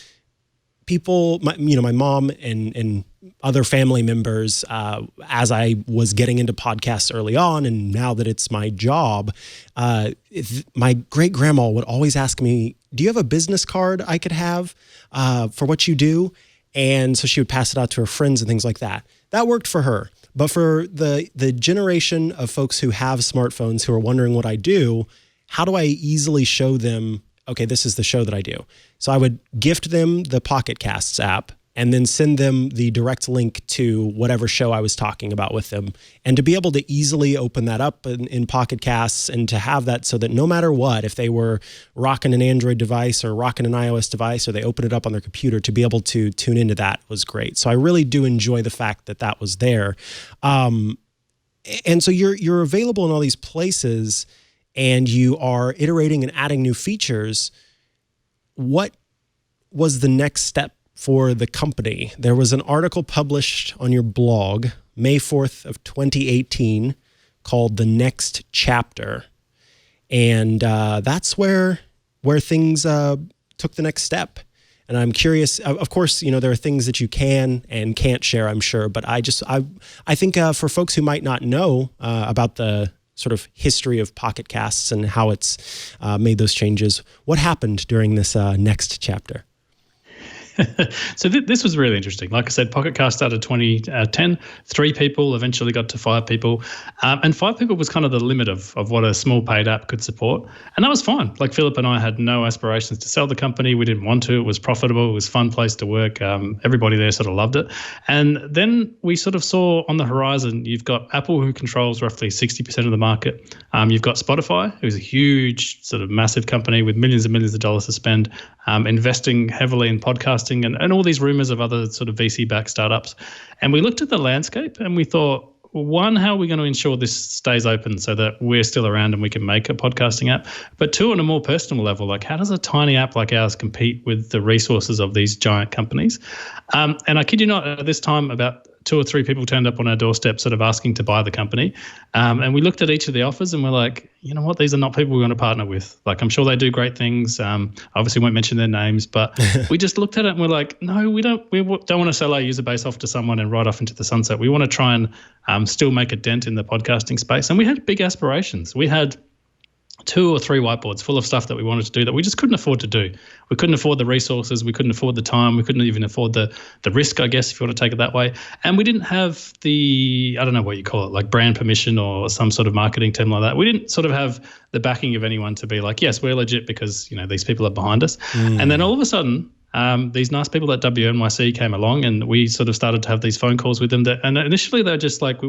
people, my mom and other family members, as I was getting into podcasts early on, and now that it's my job, my great grandma would always ask me, do you have a business card I could have for what you do? And so she would pass it out to her friends and things like that. That worked for her. But for the generation of folks who have smartphones who are wondering what I do, how do I easily show them, okay, this is the show that I do? So I would gift them the Pocket Casts app and then send them the direct link to whatever show I was talking about with them. And to be able to easily open that up in Pocket Casts and to have that so that no matter what, if they were rocking an Android device or rocking an iOS device or they open it up on their computer, to be able to tune into that was great. So I really do enjoy the fact that that was there. And so you're available in all these places and you are iterating and adding new features. What was the next step for the company? There was an article published on your blog, May 4th of 2018, called The Next Chapter. And that's where things took the next step. And I'm curious, of course, you know, there are things that you can and can't share, I'm sure, but I think for folks who might not know about the sort of history of Pocket Casts and how it's made those changes, what happened during this next chapter? So this was really interesting. Like I said, Pocket Cast started 2010. 3 people eventually got to 5 people. And 5 people was kind of the limit of what a small paid app could support. And that was fine. Like Philip and I had no aspirations to sell the company. We didn't want to. It was profitable. It was a fun place to work. Everybody there sort of loved it. And then we sort of saw on the horizon, you've got Apple, who controls roughly 60% of the market. You've got Spotify, who's a huge sort of massive company with millions and millions of dollars to spend, investing heavily in podcasting and all these rumors of other sort of VC-backed startups. And we looked at the landscape and we thought, one, how are we going to ensure this stays open so that we're still around and we can make a podcasting app? But 2, on a more personal level, like how does a tiny app like ours compete with the resources of these giant companies? And I kid you not, at this time, about 2 or 3 people turned up on our doorstep sort of asking to buy the company. And we looked at each of the offers and we're like, you know what, these are not people we want to partner with. Like, I'm sure they do great things. Obviously won't mention their names, but we just looked at it and we're like, no, we don't want to sell our user base off to someone and ride off into the sunset. We want to try and still make a dent in the podcasting space. And we had big aspirations. We had 2 or 3 whiteboards full of stuff that we wanted to do that we just couldn't afford to do. We couldn't afford the resources. We couldn't afford the time. We couldn't even afford the risk, I guess, if you want to take it that way. And we didn't have the, I don't know what you call it, like brand permission or some sort of marketing term like that. We didn't sort of have the backing of anyone to be like, yes, we're legit because, you know, these people are behind us. And then all of a sudden, these nice people at WNYC came along and we sort of started to have these phone calls with them. And initially they were just like,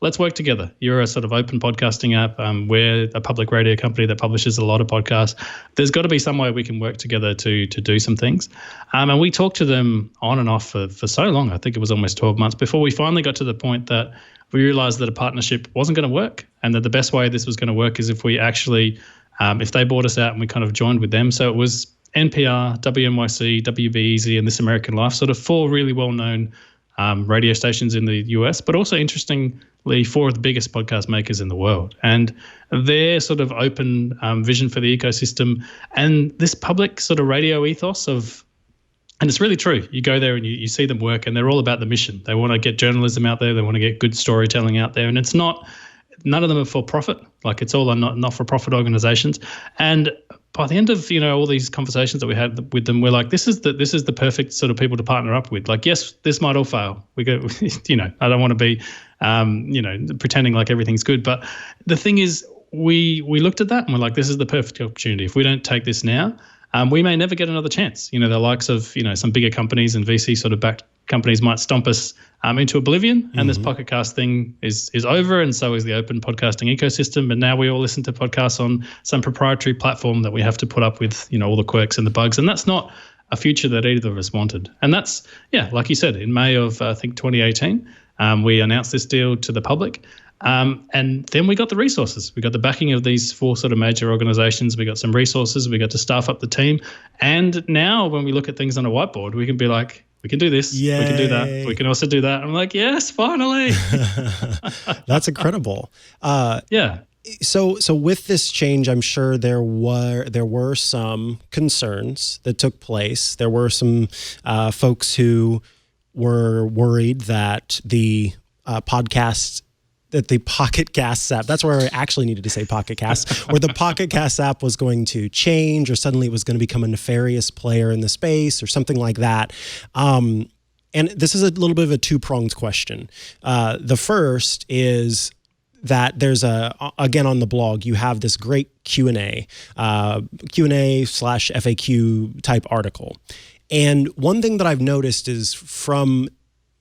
let's work together. You're a sort of open podcasting app. We're a public radio company that publishes a lot of podcasts. There's got to be some way we can work together to do some things. And we talked to them on and off for so long. I think it was almost 12 months before we finally got to the point that we realized that a partnership wasn't going to work and that the best way this was going to work is if we actually, if they bought us out and we kind of joined with them. So it was NPR, WNYC, WBEZ, and This American Life, sort of 4 really well-known radio stations in the US, but also interestingly 4 of the biggest podcast makers in the world. And their sort of open vision for the ecosystem and this public sort of radio ethos of, and it's really true, you go there and you see them work and they're all about the mission. They want to get journalism out there. They want to get good storytelling out there. And it's not, none of them are for profit. Like it's all not-for-profit organizations. And by the end of, you know, all these conversations that we had with them, we're like, this is the perfect sort of people to partner up with. Like, yes, this might all fail. We go, you know, I don't want to be, you know, pretending like everything's good. But the thing is, we looked at that and we're like, this is the perfect opportunity. If we don't take this now, we may never get another chance. You know, the likes of, you know, some bigger companies and VC sort of backed companies might stomp us into oblivion, and this Pocket Cast thing is over, and so is the open podcasting ecosystem. And now we all listen to podcasts on some proprietary platform that we have to put up with, you know, all the quirks and the bugs, and that's not a future that either of us wanted. And that's, yeah, like you said, in May of I think 2018, we announced this deal to the public. And then we got the resources. We got the backing of these 4 sort of major organizations. We got some resources. We got to staff up the team. And now when we look at things on a whiteboard, we can be like, we can do this. Yay. We can do that. We can also do that. I'm like, yes, finally. That's incredible. Yeah. So with this change, I'm sure there were some concerns that took place. There were some folks who were worried that the the Pocket Casts app, that's where I actually needed to say Pocket Casts, or the Pocket Casts app was going to change, or suddenly it was going to become a nefarious player in the space or something like that. And this is a little bit of a 2-pronged question. The first is that there's again, on the blog, you have this great Q&A /FAQ type article. And one thing that I've noticed is from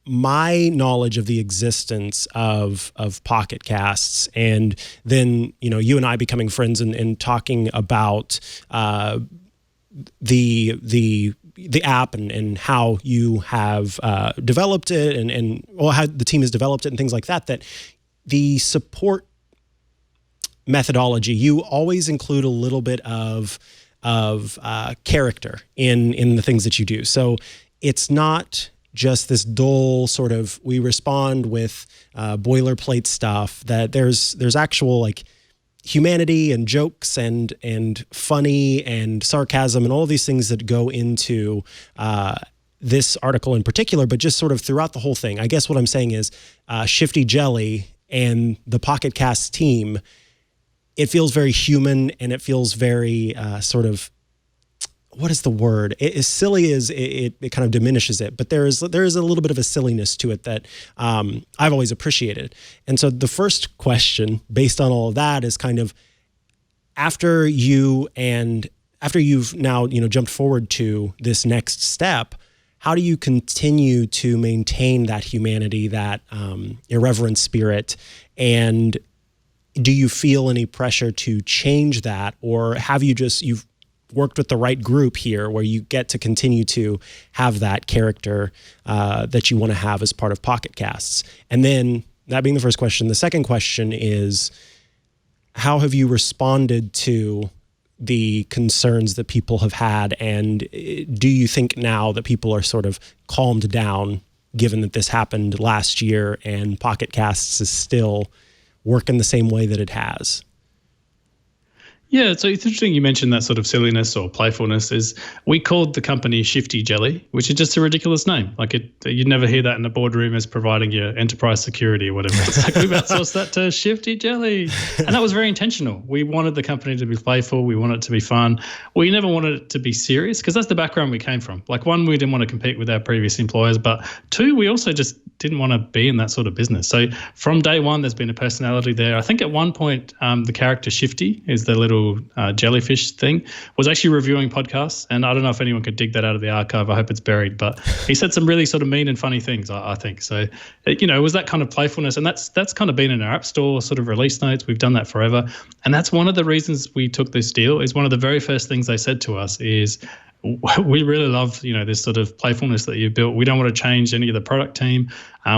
my knowledge of the existence of Pocket Casts, and then, you know, you and I becoming friends and talking about the app and how you have developed it and how the team has developed it and things like that, that the support methodology, you always include a little bit of character in the things that you do. So it's not just this dull sort of, we respond with boilerplate stuff, that there's actual like humanity and jokes and funny and sarcasm and all these things that go into this article in particular, but just sort of throughout the whole thing. I guess what I'm saying is Shifty Jelly and the Pocket Casts team, it feels very human and it feels very sort of, what is the word? As silly as it kind of diminishes it, but there is a little bit of a silliness to it that I've always appreciated. And so the first question, based on all of that, is kind of after you've now jumped forward to this next step, how do you continue to maintain that humanity, that irreverent spirit, and do you feel any pressure to change that, or have you've worked with the right group here where you get to continue to have that character that you want to have as part of Pocket Casts? And then, that being the first question, the second question is, how have you responded to the concerns that people have had, and do you think now that people are sort of calmed down, given that this happened last year and Pocket Casts is still working the same way that it has? Yeah, so it's interesting you mentioned that sort of silliness or playfulness. Is we called the company Shifty Jelly, which is just a ridiculous name. Like you'd never hear that in a boardroom as providing your enterprise security or whatever. It's like we've outsourced that to Shifty Jelly. And that was very intentional. We wanted the company to be playful. We wanted it to be fun. We never wanted it to be serious because that's the background we came from. Like, one, we didn't want to compete with our previous employers, but two, we also just didn't want to be in that sort of business. So from day one, there's been a personality there. I think at one point, the character Shifty is the little jellyfish thing, was actually reviewing podcasts, and I don't know if anyone could dig that out of the archive. I hope it's buried, but he said some really sort of mean and funny things, I think. So, it was that kind of playfulness, and that's kind of been in our App Store sort of release notes. We've done that forever, and that's one of the reasons we took this deal. Is one of the very first things they said to us is, we really love, this sort of playfulness that you've built. We don't want to change any of the product team.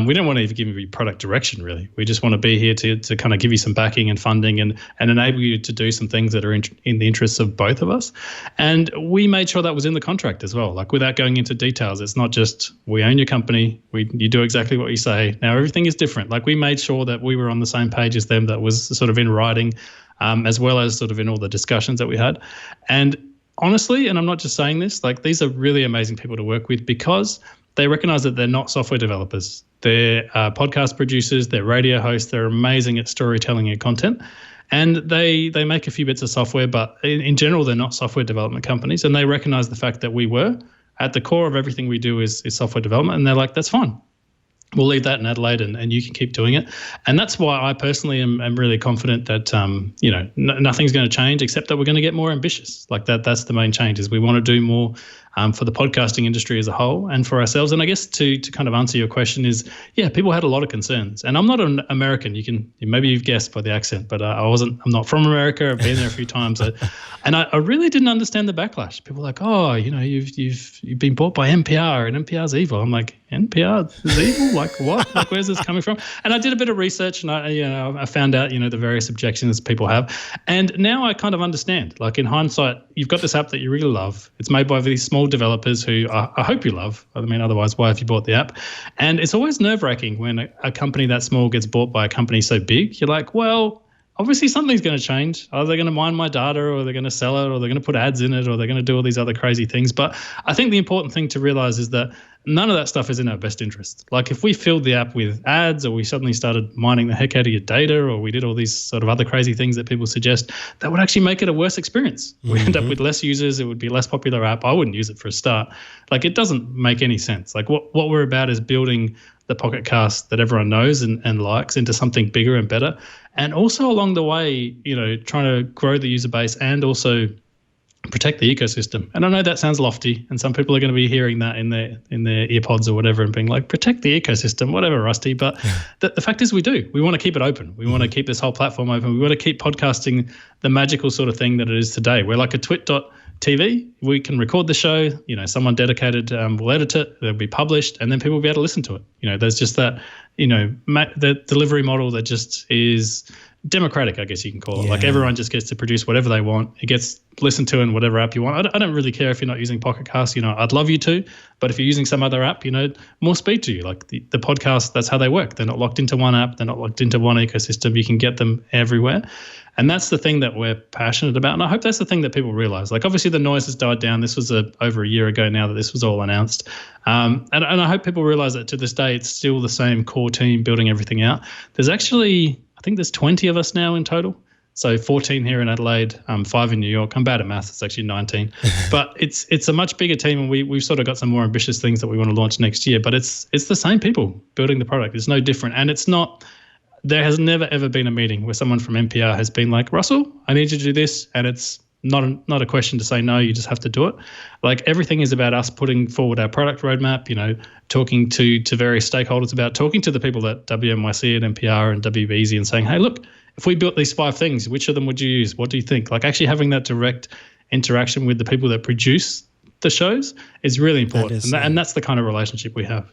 We don't want to even give you product direction, really. We just want to be here to kind of give you some backing and funding and enable you to do some things that are in the interests of both of us. And we made sure that was in the contract as well. Like, without going into details, it's not just we own your company, you do exactly what you say. Now, everything is different. Like, we made sure that we were on the same page as them, that was sort of in writing, as well as sort of in all the discussions that we had. And honestly, and I'm not just saying this, like, these are really amazing people to work with because they recognize that they're not software developers. They're podcast producers, they're radio hosts, they're amazing at storytelling and content. And they make a few bits of software, but in general, they're not software development companies. And they recognize the fact that we were. At the core of everything we do is software development. And they're like, that's fine. We'll leave that in Adelaide and you can keep doing it. And that's why I personally am really confident that, nothing's going to change except that we're going to get more ambitious. Like that's the main change, is we want to do more for the podcasting industry as a whole and for ourselves. And I guess to kind of answer your question is, yeah, people had a lot of concerns. And I'm not an American. Maybe you've guessed by the accent, but I'm not from America. I've been there a few times. And I really didn't understand the backlash. People were like, oh, you've been bought by NPR and NPR's evil. I'm like, NPR is evil? Like what? Like, where's this coming from? And I did a bit of research and I found out, the various objections people have. And now I kind of understand. Like, in hindsight, you've got this app that you really love. It's made by these small developers who I hope you love. I mean, otherwise, why have you bought the app? And it's always nerve-wracking when a company that small gets bought by a company so big. You're like, well, obviously something's going to change. Are they going to mine my data, or they're going to sell it, or they're going to put ads in it, or they're going to do all these other crazy things? But I think the important thing to realize is that none of that stuff is in our best interest. Like, if we filled the app with ads, or we suddenly started mining the heck out of your data, or we did all these sort of other crazy things that people suggest, that would actually make it a worse experience. We end up with less users. It would be a less popular app. I wouldn't use it for a start. Like, it doesn't make any sense. Like, what we're about is building the Pocket Cast that everyone knows and likes into something bigger and better. And also along the way, trying to grow the user base and also protect the ecosystem. And I know that sounds lofty, and some people are going to be hearing that in their earpods or whatever and being like, protect the ecosystem, whatever, Rusty. But the fact is we do. We want to keep it open. We want to keep this whole platform open. We want to keep podcasting the magical sort of thing that it is today. We're like a twit.tv. We can record the show, someone dedicated will edit it, it'll be published, and then people will be able to listen to it. There's just that, the delivery model that just is democratic, I guess you can call it. Yeah. Like everyone just gets to produce whatever they want. It gets listened to in whatever app you want. I don't really care if you're not using Pocket Cast. I'd love you to, but if you're using some other app, more speed to you. Like the podcast, that's how they work. They're not locked into one app. They're not locked into one ecosystem. You can get them everywhere. And that's the thing that we're passionate about. And I hope that's the thing that people realize. Like obviously the noise has died down. This was over a year ago now that this was all announced. And I hope people realize that to this day, it's still the same core team building everything out. There's actually, I think there's 20 of us now in total. So 14 here in Adelaide, 5 in New York. I'm bad at maths. It's actually 19. But it's a much bigger team, and we've sort of got some more ambitious things that we want to launch next year. But it's the same people building the product. It's no different. And it's not – there has never, ever been a meeting where someone from NPR has been like, Russell, I need you to do this, and it's not a question to say no, you just have to do it. Like everything is about us putting forward our product roadmap, talking to various stakeholders about talking to the people at WNYC and NPR and WBeasy and saying, hey, look, if we built these 5 things, which of them would you use? What do you think? Like actually having that direct interaction with the people that produce the shows is really important. And that's the kind of relationship we have.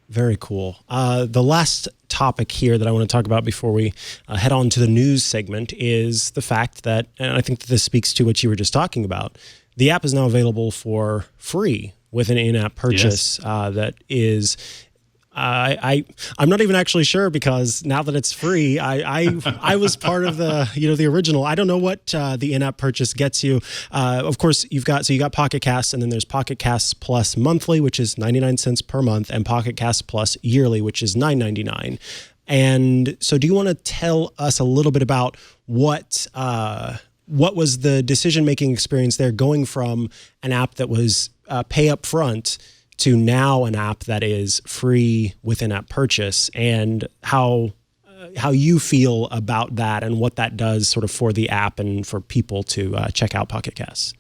Very cool. The last topic here that I want to talk about before we head on to the news segment is the fact that, and I think that this speaks to what you were just talking about, the app is now available for free with an in-app purchase. Yes. That is... I'm not even actually sure, because now that it's free, I was part of the original. I don't know what the in-app purchase gets you. Of course, you got Pocket Casts, and then there's Pocket Casts Plus monthly, which is 99 cents per month, and Pocket Casts Plus yearly, which is $9.99. And so, do you want to tell us a little bit about what was the decision-making experience there, going from an app that was pay up front to now an app that is free with in-app purchase, and how you feel about that and what that does sort of for the app and for people to check out Pocket Casts?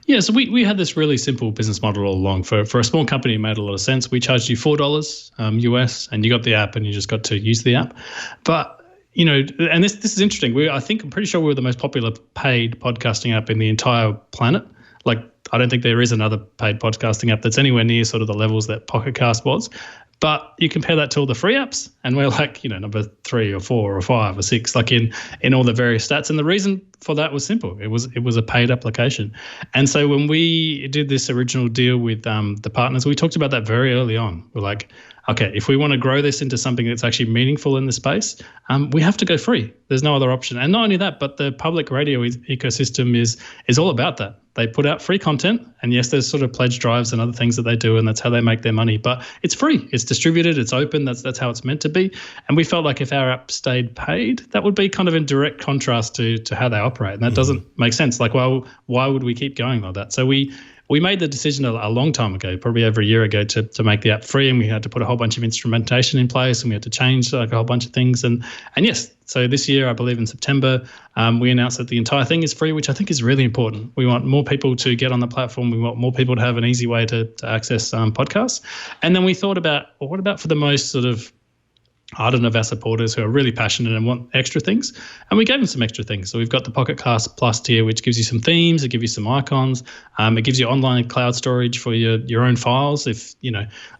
Yeah, so we had this really simple business model all along. For a small company, it made a lot of sense. We charged you $4 US, and you got the app and you just got to use the app. But and this is interesting. I'm pretty sure we were the most popular paid podcasting app in the entire planet. Like, I don't think there is another paid podcasting app that's anywhere near sort of the levels that Pocket Cast was. But you compare that to all the free apps, and we're like, number 3 or 4 or 5 or 6, like in all the various stats. And the reason for that was simple. It was a paid application. And so when we did this original deal with the partners, we talked about that very early on. We're like, okay, if we want to grow this into something that's actually meaningful in the space, we have to go free. There's no other option. And not only that, but the public radio ecosystem is all about that. They put out free content, and yes, there's sort of pledge drives and other things that they do, and that's how they make their money. But it's free, it's distributed, it's open. That's how it's meant to be. And we felt like if our app stayed paid, that would be kind of in direct contrast to how they operate, and that doesn't make sense. Like, why would we keep going like that? So we made the decision a long time ago, probably over a year ago, to make the app free, and we had to put a whole bunch of instrumentation in place, and we had to change like a whole bunch of things. And yes, so this year, I believe in September, we announced that the entire thing is free, which I think is really important. We want more people to get on the platform. We want more people to have an easy way to access podcasts. And then we thought about, well, what about for the most sort of ardent of our supporters who are really passionate and want extra things, and we gave them some extra things. So we've got the Pocket Cast Plus tier, which gives you some themes, it gives you some icons, it gives you online cloud storage for your own files. If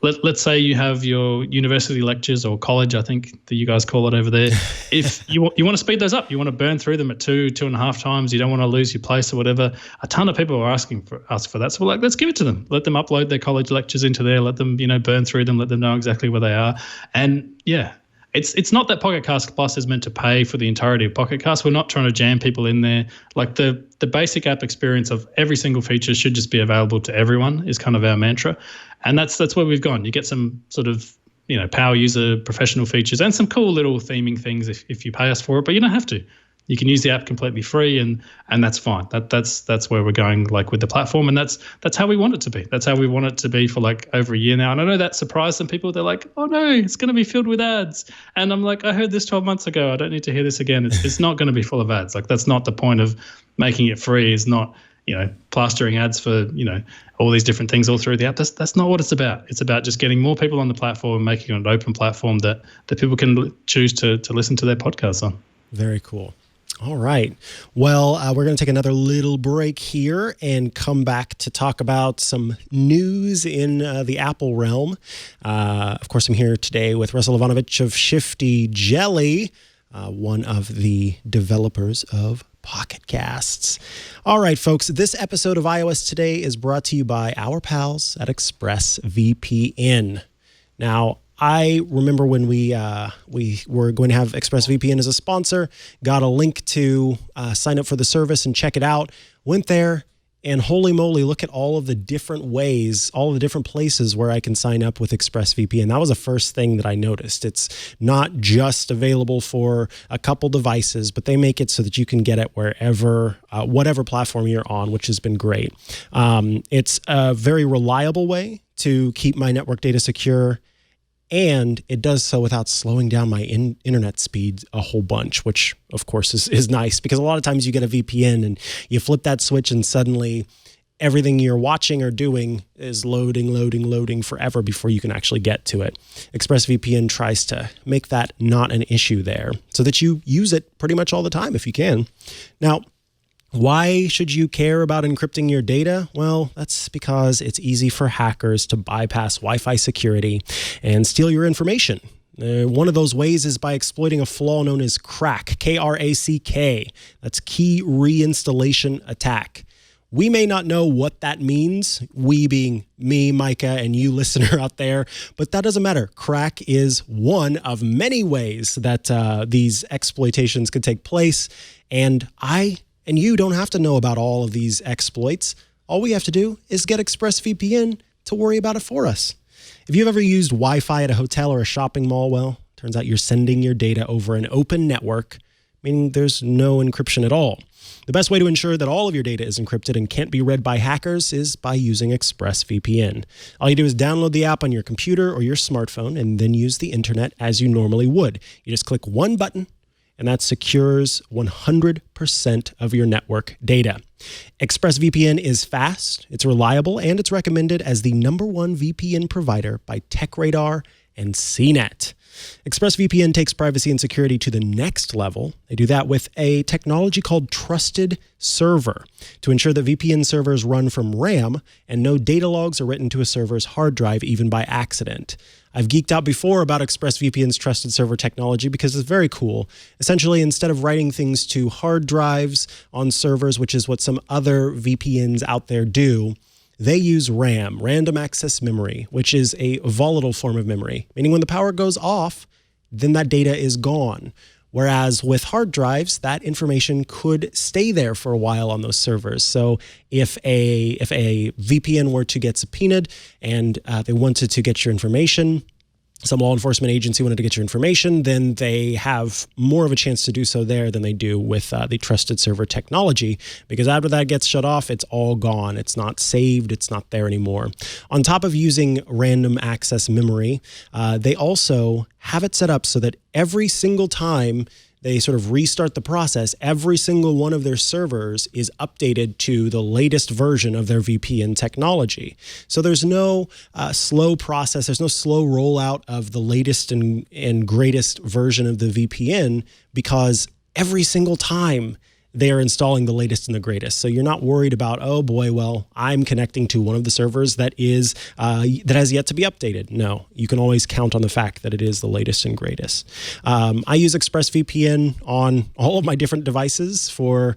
let's say you have your university lectures or college, I think that you guys call it over there. If you want to speed those up, you want to burn through them at 2.5 times, you don't want to lose your place or whatever. A ton of people are asking for that, so we're like, let's give it to them. Let them upload their college lectures into there. Let them burn through them. Let them know exactly where they are. And yeah. It's not that Pocket Cast Plus is meant to pay for the entirety of Pocket Cast. We're not trying to jam people in there. Like the basic app experience of every single feature should just be available to everyone is kind of our mantra. And that's where we've gone. You get some sort of, power user professional features and some cool little theming things if you pay us for it, but you don't have to. You can use the app completely free, and that's fine. That's where we're going, like with the platform, and that's how we want it to be. That's how we want it to be for like over a year now. And I know that surprised some people. They're like, "Oh no, it's going to be filled with ads." And I'm like, "I heard this 12 months ago. I don't need to hear this again. It's not going to be full of ads. Like that's not the point of making it free. Is not plastering ads for all these different things all through the app. That's not what it's about. It's about just getting more people on the platform, making it an open platform that people can choose to listen to their podcasts on. Very cool. All right. Well, we're going to take another little break here and come back to talk about some news in the Apple realm. Of course, I'm here today with Russell Ivanovic of Shifty Jelly. one of the developers of Pocket Casts. All right, folks, this episode of iOS Today is brought to you by our pals at ExpressVPN. Now, I remember when we were going to have ExpressVPN as a sponsor, got a link to sign up for the service and check it out, went there, and holy moly, look at all of the different ways, all of the different places where I can sign up with ExpressVPN. That was the first thing that I noticed. It's not just available for a couple devices, but they make it so that you can get it wherever, whatever platform you're on, which has been great. It's a very reliable way to keep my network data secure, and it does so without slowing down my internet speed a whole bunch, which of course is nice, because a lot of times you get a VPN and you flip that switch and suddenly everything you're watching or doing is loading forever before you can actually get to it. ExpressVPN tries to make that not an issue there so that you use it pretty much all the time if you can. Now, why should you care about encrypting your data? Well, that's because it's easy for hackers to bypass Wi-Fi security and steal your information. One of those ways is by exploiting a flaw known as crack, K-R-A-C-K. That's key reinstallation attack. We may not know what that means, we being me, Mikah, and you listener out there, but that doesn't matter. Crack is one of many ways that these exploitations could take place, and you don't have to know about all of these exploits. All we have to do is get ExpressVPN to worry about it for us. If you've ever used Wi-Fi at a hotel or a shopping mall, well, turns out you're sending your data over an open network, meaning there's no encryption at all. The best way to ensure that all of your data is encrypted and can't be read by hackers is by using ExpressVPN. All you do is download the app on your computer or your smartphone and then use the internet as you normally would. You just click one button, and that secures 100% of your network data. ExpressVPN is fast, it's reliable, and it's recommended as the #1 VPN provider by TechRadar and CNET. ExpressVPN takes privacy and security to the next level. They do that with a technology called Trusted Server to ensure that VPN servers run from RAM and no data logs are written to a server's hard drive even by accident. I've geeked out before about ExpressVPN's Trusted Server technology because it's very cool. Essentially, instead of writing things to hard drives on servers, which is what some other VPNs out there do, they use RAM, random access memory, which is a volatile form of memory, meaning when the power goes off, then that data is gone. Whereas with hard drives, that information could stay there for a while on those servers. So if a VPN were to get subpoenaed and they wanted to get your information, some law enforcement agency wanted to get your information, then they have more of a chance to do so there than they do with the Trusted Server technology, because after that gets shut off, it's all gone. It's not saved. It's not there anymore. On top of using random access memory, they also have it set up so that every single time they sort of restart the process, every single one of their servers is updated to the latest version of their VPN technology. So there's no slow process, there's no slow rollout of the latest and greatest version of the VPN, because every single time they're installing the latest and the greatest. So you're not worried about, oh boy, well, I'm connecting to one of the servers that has yet to be updated. No, you can always count on the fact that it is the latest and greatest. I use ExpressVPN on all of my different devices for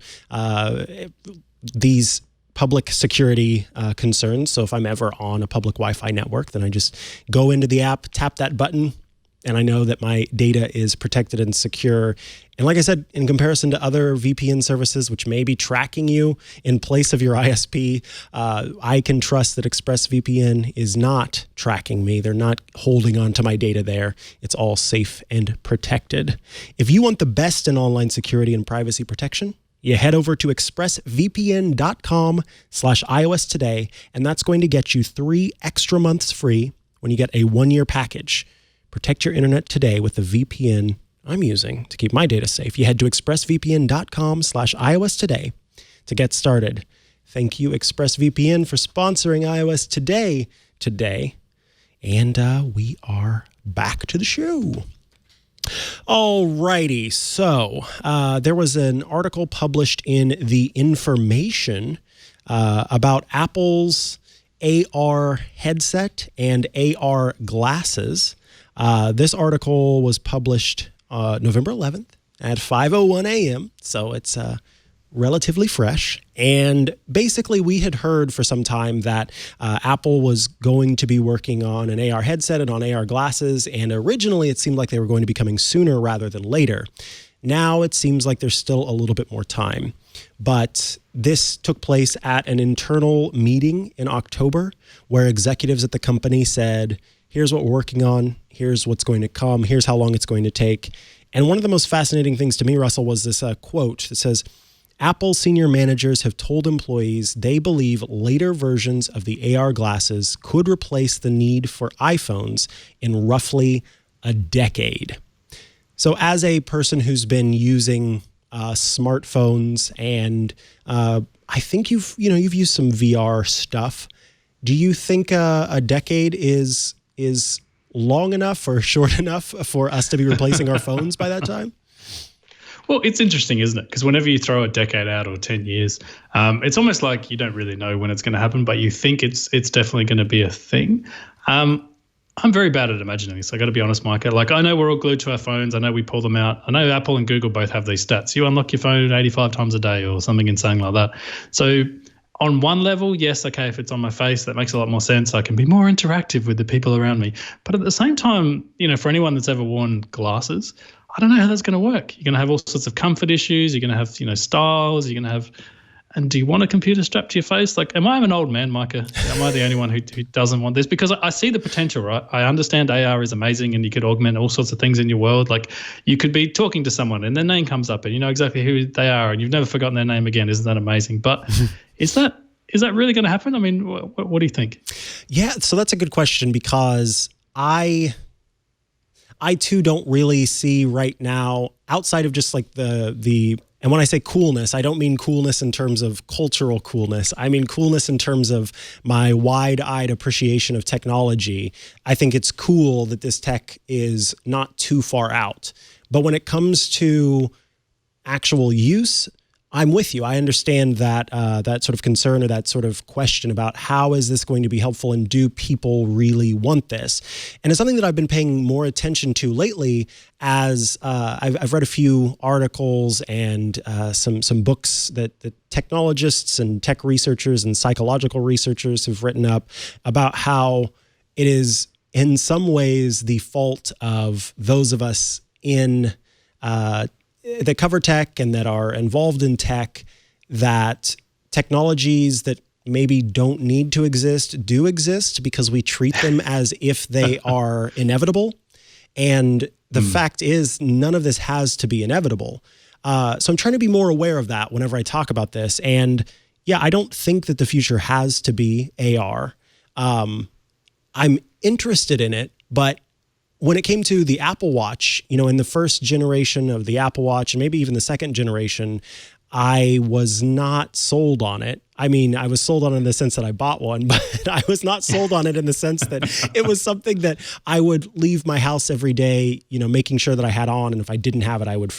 these public security concerns. So if I'm ever on a public Wi-Fi network, then I just go into the app, tap that button, and I know that my data is protected and secure. And like I said, in comparison to other VPN services, which may be tracking you in place of your ISP, I can trust that ExpressVPN is not tracking me. They're not holding on to my data there. It's all safe and protected. If you want the best in online security and privacy protection, you head over to expressvpn.com/iOS today, and that's going to get you 3 extra months free when you get a 1-year package. Protect your internet today with the VPN I'm using to keep my data safe. You head to expressvpn.com/iOS today to get started. Thank you, ExpressVPN, for sponsoring iOS today. And we are back to the show. All righty. So there was an article published in The Information about Apple's AR headset and AR glasses. This article was published November 11th, at 5:01 a.m., so it's relatively fresh. And basically, we had heard for some time that Apple was going to be working on an AR headset and on AR glasses, and originally it seemed like they were going to be coming sooner rather than later. Now it seems like there's still a little bit more time. But this took place at an internal meeting in October where executives at the company said, here's what we're working on, here's what's going to come, here's how long it's going to take. And one of the most fascinating things to me, Russell, was this quote that says, Apple senior managers have told employees they believe later versions of the AR glasses could replace the need for iPhones in roughly a decade. So as a person who's been using smartphones and I think you've used some VR stuff, do you think a decade is long enough or short enough for us to be replacing our phones by that time? Well, it's interesting, isn't it? Because whenever you throw a decade out or 10 years, it's almost like you don't really know when it's going to happen, but you think it's definitely going to be a thing. I'm very bad at imagining this. I got to be honest, Mikah. Like, I know we're all glued to our phones. I know we pull them out. I know Apple and Google both have these stats. You unlock your phone 85 times a day or something insane like that. So on one level, yes, okay, if it's on my face, that makes a lot more sense. I can be more interactive with the people around me. But at the same time, for anyone that's ever worn glasses, I don't know how that's going to work. You're going to have all sorts of comfort issues. You're going to have, styles. You're going to have, and do you want a computer strapped to your face? Like, am I an old man, Mikah? Am I the only one who doesn't want this? Because I see the potential, right? I understand AR is amazing and you could augment all sorts of things in your world. Like, you could be talking to someone and their name comes up and you know exactly who they are and you've never forgotten their name again. Isn't that amazing? But is that really going to happen? I mean, what do you think? Yeah, so that's a good question because I too don't really see right now, outside of just like the and when I say coolness, I don't mean coolness in terms of cultural coolness. I mean coolness in terms of my wide-eyed appreciation of technology. I think it's cool that this tech is not too far out. But when it comes to actual use, I'm with you. I understand that that sort of concern or that sort of question about how is this going to be helpful and do people really want this? And it's something that I've been paying more attention to lately as I've read a few articles and some books that technologists and tech researchers and psychological researchers have written up about how it is in some ways the fault of those of us in that cover tech and that are involved in tech, that technologies that maybe don't need to exist do exist because we treat them as if they are inevitable. And the fact is, none of this has to be inevitable. So I'm trying to be more aware of that whenever I talk about this. And yeah, I don't think that the future has to be AR. I'm interested in it, but when it came to the Apple Watch, in the first generation of the Apple Watch and maybe even the second generation, I was not sold on it. I mean, I was sold on it in the sense that I bought one, but I was not sold on it in the sense that it was something that I would leave my house every day, making sure that I had on. And if I didn't have it, I would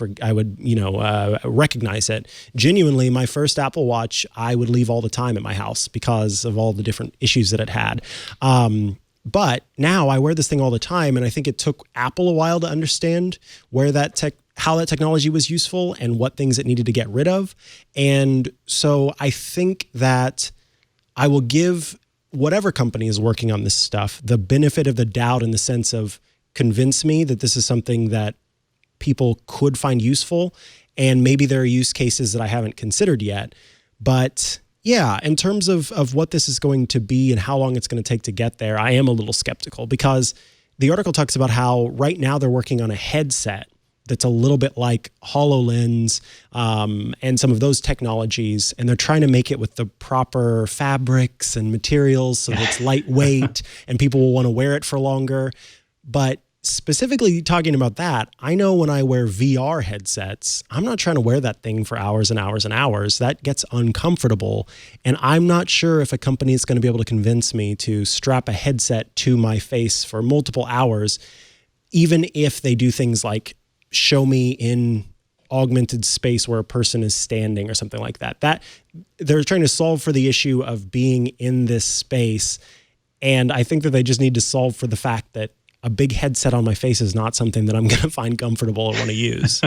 recognize it. Genuinely, my first Apple Watch, I would leave all the time at my house because of all the different issues that it had. But now I wear this thing all the time, and I think it took Apple a while to understand how that technology was useful and what things it needed to get rid of. And so I think that I will give whatever company is working on this stuff the benefit of the doubt in the sense of convince me that this is something that people could find useful, and maybe there are use cases that I haven't considered yet. But yeah, in terms of what this is going to be and how long it's going to take to get there, I am a little skeptical because the article talks about how right now they're working on a headset that's a little bit like HoloLens and some of those technologies, and they're trying to make it with the proper fabrics and materials so that it's lightweight and people will want to wear it for longer. But specifically talking about that, I know when I wear VR headsets, I'm not trying to wear that thing for hours and hours and hours. That gets uncomfortable. And I'm not sure if a company is going to be able to convince me to strap a headset to my face for multiple hours, even if they do things like show me in augmented space where a person is standing or something like that. That they're trying to solve for the issue of being in this space. And I think that they just need to solve for the fact that a big headset on my face is not something that I'm going to find comfortable or want to use.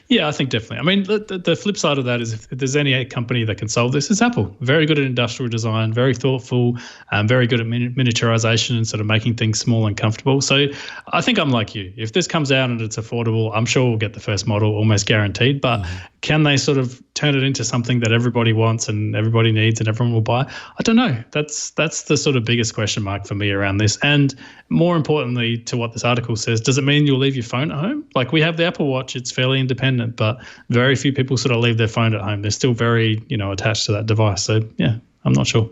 Yeah, I think definitely. I mean, the flip side of that is if there's any company that can solve this, it's Apple. Very good at industrial design, very thoughtful, very good at miniaturization and sort of making things small and comfortable. So I think I'm like you. If this comes out and it's affordable, I'm sure we'll get the first model, almost guaranteed. But can they sort of turn it into something that everybody wants and everybody needs and everyone will buy? I don't know. That's the sort of biggest question mark for me around this. And more importantly, to what this article says, does it mean you'll leave your phone at home? Like, we have the Apple Watch, it's fairly independent, but very few people sort of leave their phone at home. They're still very, attached to that device. So yeah, I'm not sure.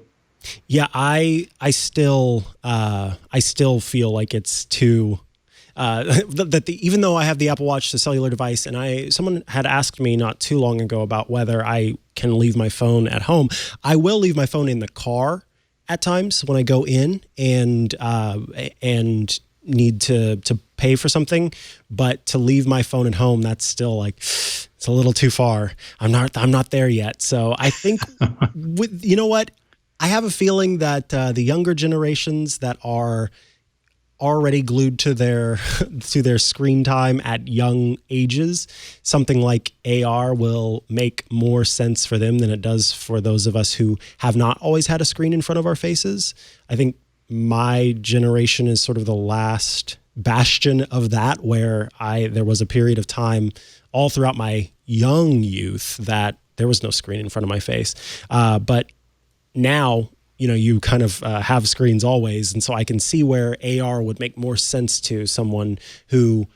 Yeah, I still feel like it's too even though I have the Apple Watch, the cellular device, and someone had asked me not too long ago about whether I can leave my phone at home. I will leave my phone in the car at times when I go in and need to pay for something, but to leave my phone at home, that's still like, it's a little too far. I'm not there yet. So I think you know what? I have a feeling that the younger generations that are already glued to their screen time at young ages, something like AR will make more sense for them than it does for those of us who have not always had a screen in front of our faces. I think my generation is sort of the last bastion of that, where there was a period of time all throughout my young youth that there was no screen in front of my face. But now, you kind of have screens always. And so I can see where AR would make more sense to someone who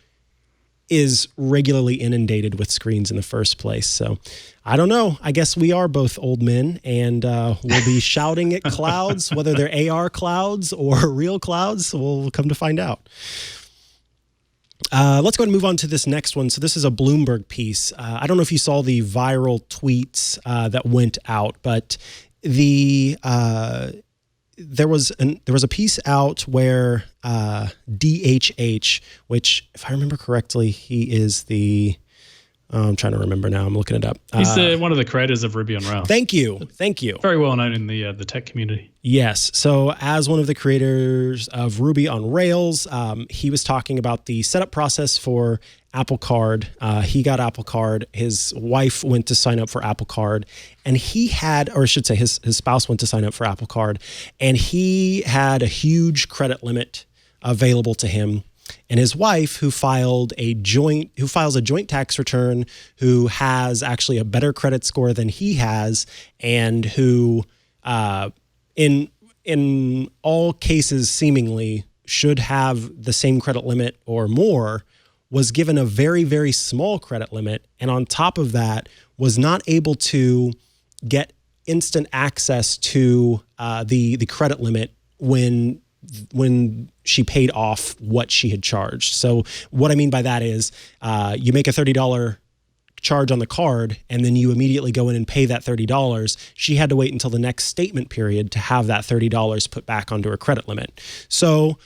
is regularly inundated with screens in the first place. So I don't know. I guess we are both old men, and we'll be shouting at clouds, whether they're AR clouds or real clouds. We'll come to find out. Let's go ahead and move on to this next one. So this is a Bloomberg piece. I don't know if you saw the viral tweets that went out, but there was a piece out where DHH, which, if I remember correctly, he is the I'm trying to remember now. I'm looking it up. He's one of the creators of Ruby on Rails. Thank you. Very well known in the tech community. Yes. So as one of the creators of Ruby on Rails, he was talking about the setup process for Apple Card. He got Apple Card. His wife went to sign up for Apple Card, and he had, or I should say his spouse went to sign up for Apple Card, and he had a huge credit limit available to him. And his wife, who files a joint tax return, who has actually a better credit score than he has, and who, in all cases, seemingly should have the same credit limit or more, was given a very, very small credit limit, and on top of that, was not able to get instant access to the credit limit when she paid off what she had charged. So what I mean by that is you make a $30 charge on the card, and then you immediately go in and pay that $30. She had to wait until the next statement period to have that $30 put back onto her credit limit. So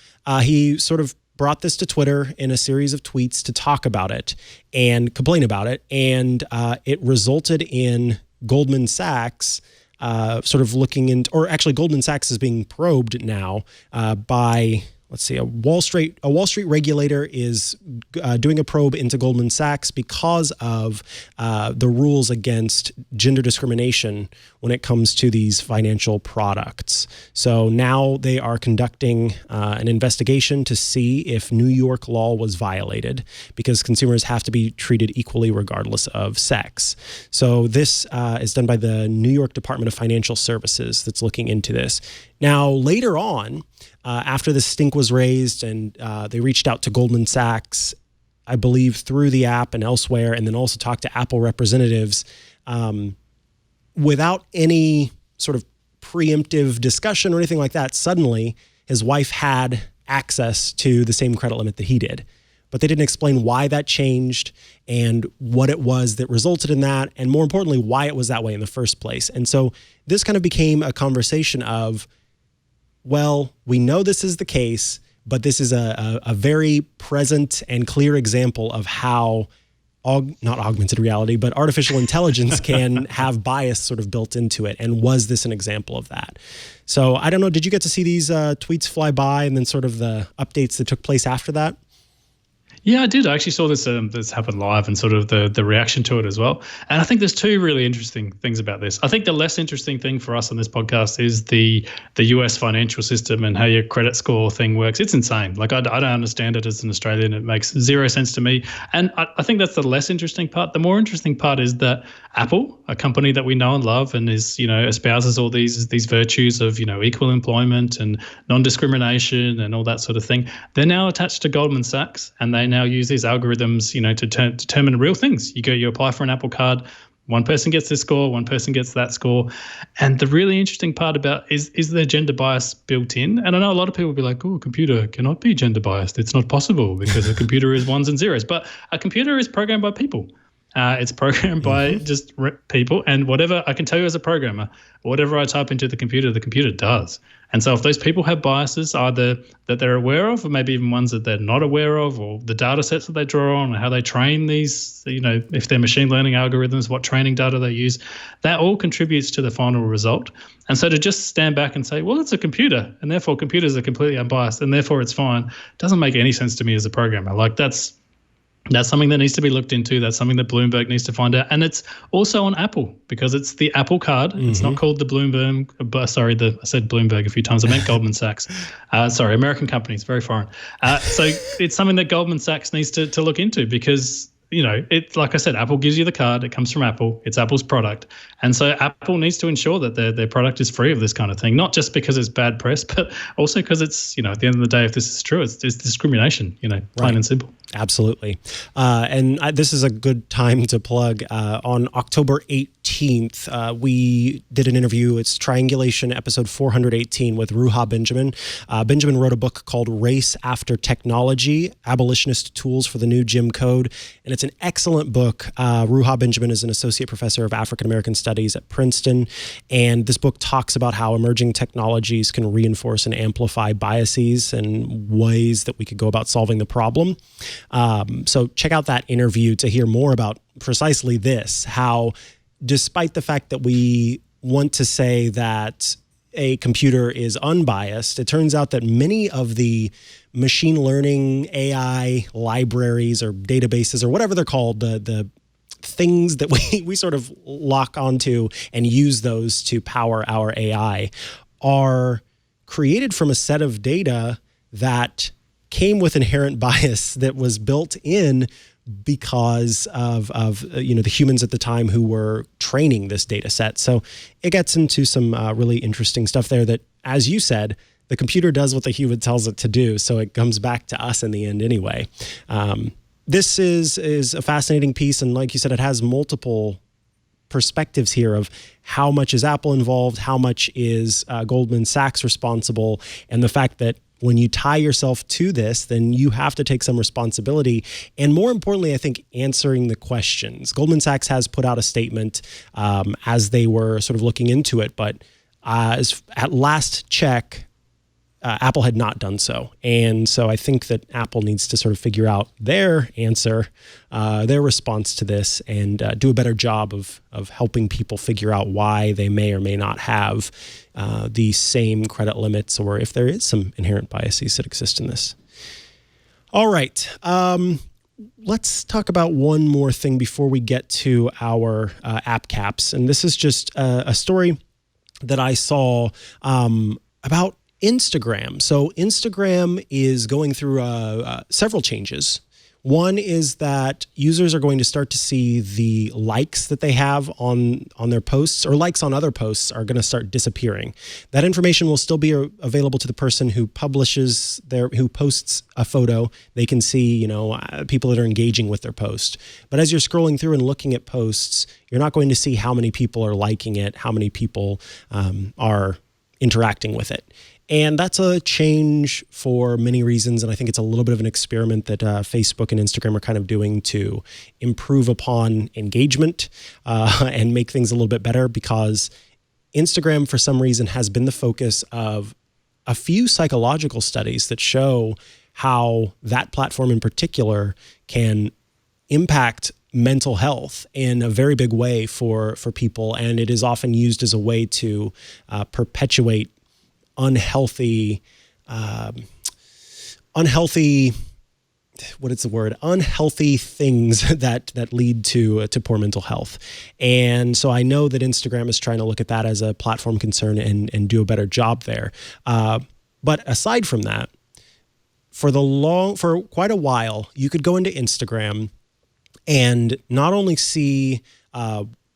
he sort of brought this to Twitter in a series of tweets to talk about it and complain about it. And it resulted in Goldman Sachs sort of looking into, or actually Goldman Sachs is being probed now by, let's see, a Wall Street regulator is doing a probe into Goldman Sachs because of the rules against gender discrimination when it comes to these financial products. So now they are conducting an investigation to see if New York law was violated, because consumers have to be treated equally regardless of sex. So this is done by the New York Department of Financial Services that's looking into this. Now, later on, after the stink was raised and they reached out to Goldman Sachs, I believe through the app and elsewhere, and then also talked to Apple representatives, without any sort of preemptive discussion or anything like that, suddenly his wife had access to the same credit limit that he did. But they didn't explain why that changed and what it was that resulted in that, and more importantly, why it was that way in the first place. And so this kind of became a conversation of, well, we know this is the case, but this is a very present and clear example of how not augmented reality, but artificial intelligence can have bias sort of built into it. And was this an example of that? So I don't know, did you get to see these tweets fly by and then sort of the updates that took place after that? Yeah, I did. I actually saw this happen live and sort of the reaction to it as well. And I think there's two really interesting things about this. I think the less interesting thing for us on this podcast is the US financial system and how your credit score thing works. It's insane. Like I don't understand it as an Australian. It makes zero sense to me. And I think that's the less interesting part. The more interesting part is that Apple, a company that we know and love and is, espouses all these virtues of, equal employment and non-discrimination and all that sort of thing. They're now attached to Goldman Sachs, and they now use these algorithms, to determine real things. You apply for an Apple card, one person gets this score, one person gets that score. And the really interesting part about is there gender bias built in? And I know a lot of people will be like, oh, a computer cannot be gender biased. It's not possible because a computer is ones and zeros. But a computer is programmed by people. It's programmed by just people, and whatever I can tell you as a programmer, whatever I type into the computer does. And so if those people have biases, either that they're aware of, or maybe even ones that they're not aware of, or the data sets that they draw on, or how they train these, if they're machine learning algorithms, what training data they use, that all contributes to the final result. And so to just stand back and say, well, it's a computer, and therefore computers are completely unbiased, and therefore it's fine, doesn't make any sense to me as a programmer. Like that's something that needs to be looked into. That's something that Bloomberg needs to find out. And it's also on Apple because it's the Apple card. Mm-hmm. It's not called the Bloomberg. I said Bloomberg a few times. I meant Goldman Sachs. American companies, very foreign. So it's something that Goldman Sachs needs to look into because, it's like I said, Apple gives you the card. It comes from Apple. It's Apple's product. And so Apple needs to ensure that their product is free of this kind of thing, not just because it's bad press, but also because it's, at the end of the day, if this is true, it's discrimination, plain and simple. Absolutely. And this is a good time to plug. On October 18th, we did an interview. It's Triangulation episode 418 with Ruha Benjamin. Benjamin wrote a book called Race After Technology, Abolitionist Tools for the New Jim Code. And it's an excellent book. Ruha Benjamin is an associate professor of African American Studies at Princeton. And this book talks about how emerging technologies can reinforce and amplify biases and ways that we could go about solving the problem. So check out that interview to hear more about precisely this, how despite the fact that we want to say that a computer is unbiased, it turns out that many of the machine learning AI libraries or databases or whatever they're called, the things that we sort of lock onto and use those to power our AI are created from a set of data that came with inherent bias that was built in because of the humans at the time who were training this data set. So it gets into some really interesting stuff there that, as you said, the computer does what the human tells it to do. So it comes back to us in the end anyway. This is a fascinating piece. And like you said, it has multiple perspectives here of how much is Apple involved, how much is Goldman Sachs responsible, and the fact that when you tie yourself to this, then you have to take some responsibility. And more importantly, I think answering the questions. Goldman Sachs has put out a statement as they were sort of looking into it, but at last check, Apple had not done so. And so I think that Apple needs to sort of figure out their answer, their response to this, and do a better job of helping people figure out why they may or may not have the same credit limits, or if there is some inherent biases that exist in this. All right. Let's talk about one more thing before we get to our app caps. And this is just a story that I saw about Instagram. So Instagram is going through several changes. One is that users are going to start to see the likes that they have on their posts, or likes on other posts are going to start disappearing. That information will still be available to the person who posts a photo. They can see, people that are engaging with their post. But as you're scrolling through and looking at posts, you're not going to see how many people are liking it, how many people are interacting with it. And that's a change for many reasons. And I think it's a little bit of an experiment that Facebook and Instagram are kind of doing to improve upon engagement and make things a little bit better, because Instagram, for some reason, has been the focus of a few psychological studies that show how that platform in particular can impact mental health in a very big way for people, and it is often used as a way to perpetuate unhealthy things that lead to poor mental health. And so I know that Instagram is trying to look at that as a platform concern and do a better job there. But aside from that, for quite a while, you could go into Instagram and not only see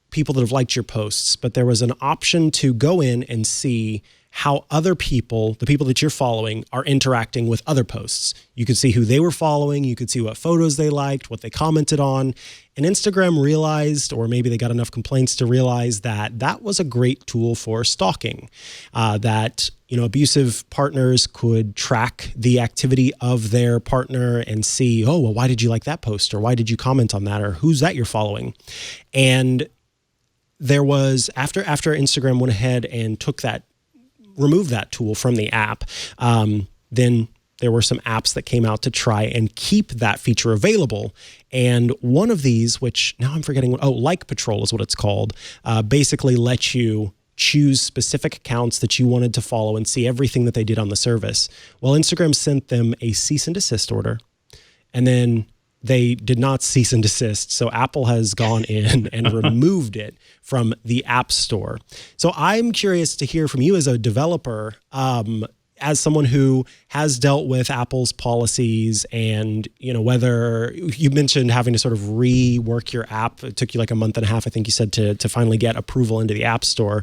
people that have liked your posts, but there was an option to go in and see how other people, the people that you're following, are interacting with other posts. You could see who they were following. You could see what photos they liked, what they commented on. And Instagram realized, or maybe they got enough complaints to realize, that that was a great tool for stalking, that abusive partners could track the activity of their partner and see, oh, well, why did you like that post? Or why did you comment on that? Or who's that you're following? And there was, after Instagram went ahead and removed that tool from the app, then there were some apps that came out to try and keep that feature available. And one of these, which now I'm forgetting, Like Patrol is what it's called, basically lets you choose specific accounts that you wanted to follow and see everything that they did on the service. Well, Instagram sent them a cease and desist order, and then they did not cease and desist. So Apple has gone in and removed it from the App Store. So I'm curious to hear from you as a developer, as someone who has dealt with Apple's policies, and whether you mentioned having to sort of rework your app. It took you like a month and a half, I think you said, to finally get approval into the App Store.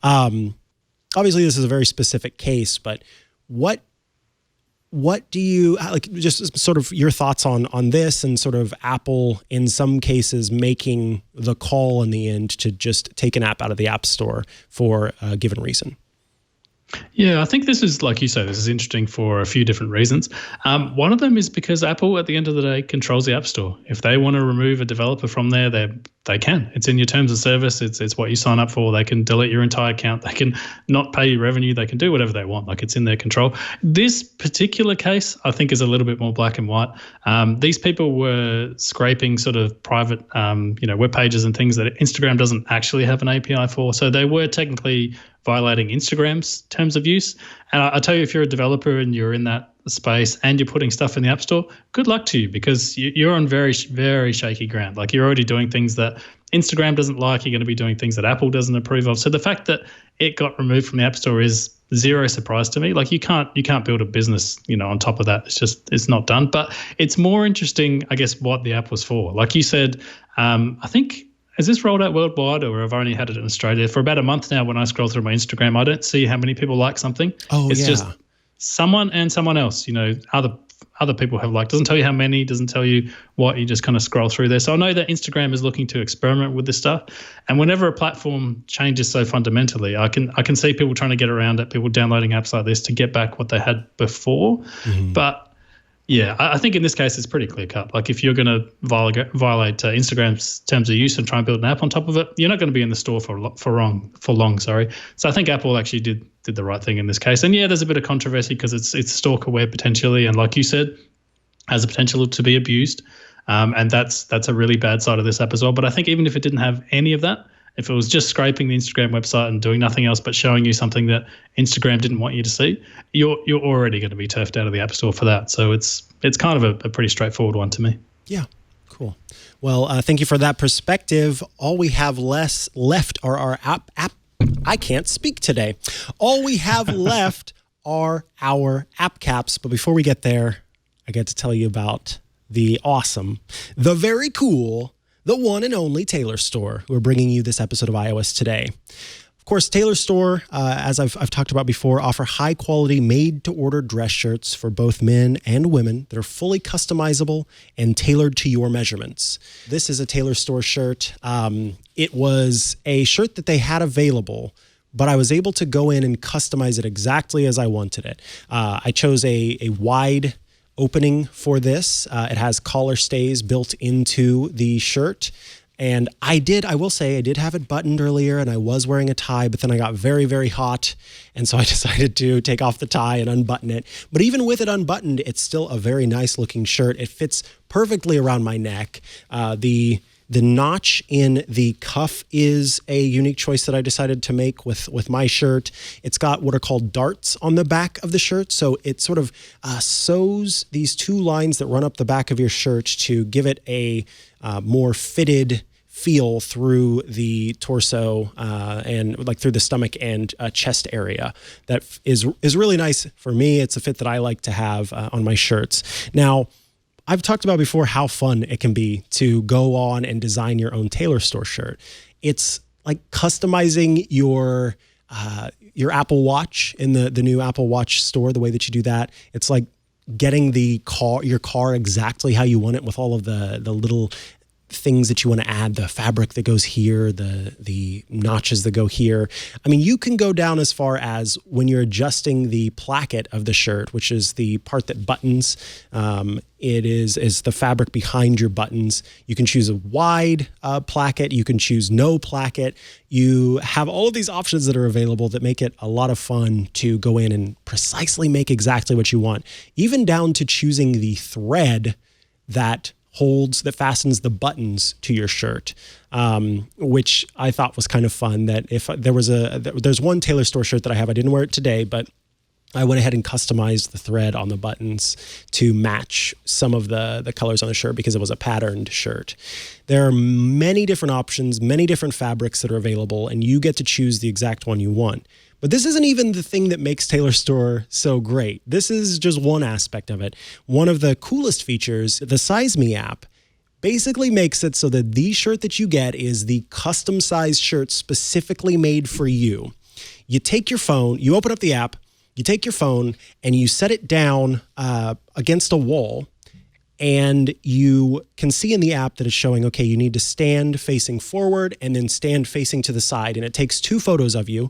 Obviously, this is a very specific case, but what do you like? Just sort of your thoughts on this, and sort of Apple in some cases making the call in the end to just take an app out of the App Store for a given reason. Yeah, I think this is, like you say, this is interesting for a few different reasons. One of them is because Apple, at the end of the day, controls the App Store. If they want to remove a developer from there, they can. It's in your terms of service. It's what you sign up for. They can delete your entire account. They can not pay you revenue. They can do whatever they want. Like, it's in their control. This particular case, I think, is a little bit more black and white. These people were scraping sort of private, web pages and things that Instagram doesn't actually have an API for. So they were technically violating Instagram's terms of use. And I tell you, if you're a developer and you're in that space and you're putting stuff in the App Store, good luck to you, because you're on very, very shaky ground. Like, you're already doing things that Instagram doesn't like. You're going to be doing things that Apple doesn't approve of. So the fact that it got removed from the App Store is zero surprise to me. Like, you can't build a business, on top of that. It's not done. But it's more interesting, I guess, what the app was for. Like you said, I think, has this rolled out worldwide, or I've only had it in Australia? For about a month now, when I scroll through my Instagram, I don't see how many people like something. It's just someone and someone else, other people have liked. Doesn't tell you how many, doesn't tell you what, you just kind of scroll through there. So I know that Instagram is looking to experiment with this stuff. And whenever a platform changes so fundamentally, I can see people trying to get around it, people downloading apps like this to get back what they had before. Mm-hmm. But yeah, I think in this case, it's pretty clear cut. Like, if you're going to violate Instagram's terms of use and try and build an app on top of it, you're not going to be in the store for long. So I think Apple actually did the right thing in this case. And yeah, there's a bit of controversy because it's stalkerware potentially, and like you said, has the potential to be abused. And that's a really bad side of this app as well. But I think even if it didn't have any of that, if it was just scraping the Instagram website and doing nothing else but showing you something that Instagram didn't want you to see, you're already going to be turfed out of the App Store for that. So it's kind of a pretty straightforward one to me. Yeah, cool. Well, thank you for that perspective. All we have left are our app. I can't speak today. All we have left are our app caps. But before we get there, I get to tell you about the awesome, the very cool, the one and only Taylor Store, who are bringing you this episode of iOS Today. Of course, Taylor Store, as I've talked about before, offer high-quality, made-to-order dress shirts for both men and women that are fully customizable and tailored to your measurements. This is a Taylor Store shirt. It was a shirt that they had available, but I was able to go in and customize it exactly as I wanted it. I chose a wide opening for this. It has collar stays built into the shirt. And I will say, I did have it buttoned earlier and I was wearing a tie, but then I got very, very hot. And so I decided to take off the tie and unbutton it. But even with it unbuttoned, it's still a very nice looking shirt. It fits perfectly around my neck. The The notch in the cuff is a unique choice that I decided to make with my shirt. It's got what are called darts on the back of the shirt. So it sort of sews these two lines that run up the back of your shirt to give it a more fitted feel through the torso and like through the stomach and chest area. That is really nice for me. It's a fit that I like to have on my shirts. Now, I've talked about before how fun it can be to go on and design your own tailor store shirt. It's like customizing your Apple Watch in the new Apple Watch store, the way that you do that. It's like getting your car exactly how you want it with all of the little things that you want to add, the fabric that goes here, the notches that go here. I mean, you can go down as far as when you're adjusting the placket of the shirt, which is the part that buttons. It is the fabric behind your buttons. You can choose a wide placket. You can choose no placket. You have all of these options that are available that make it a lot of fun to go in and precisely make exactly what you want, even down to choosing the thread that fastens the buttons to your shirt, which I thought was kind of fun. That if there's one tailor store shirt that I have, I didn't wear it today, but I went ahead and customized the thread on the buttons to match some of the colors on the shirt because it was a patterned shirt. There are many different options, many different fabrics that are available, and you get to choose the exact one you want. But this isn't even the thing that makes Tailor Store so great. This is just one aspect of it. One of the coolest features, the Size Me app, basically makes it so that the shirt that you get is the custom sized shirt specifically made for you. You take your phone, you open up the app, you take your phone and you set it down against a wall, and you can see in the app that it's showing, okay, you need to stand facing forward and then stand facing to the side. And it takes 2 photos of you.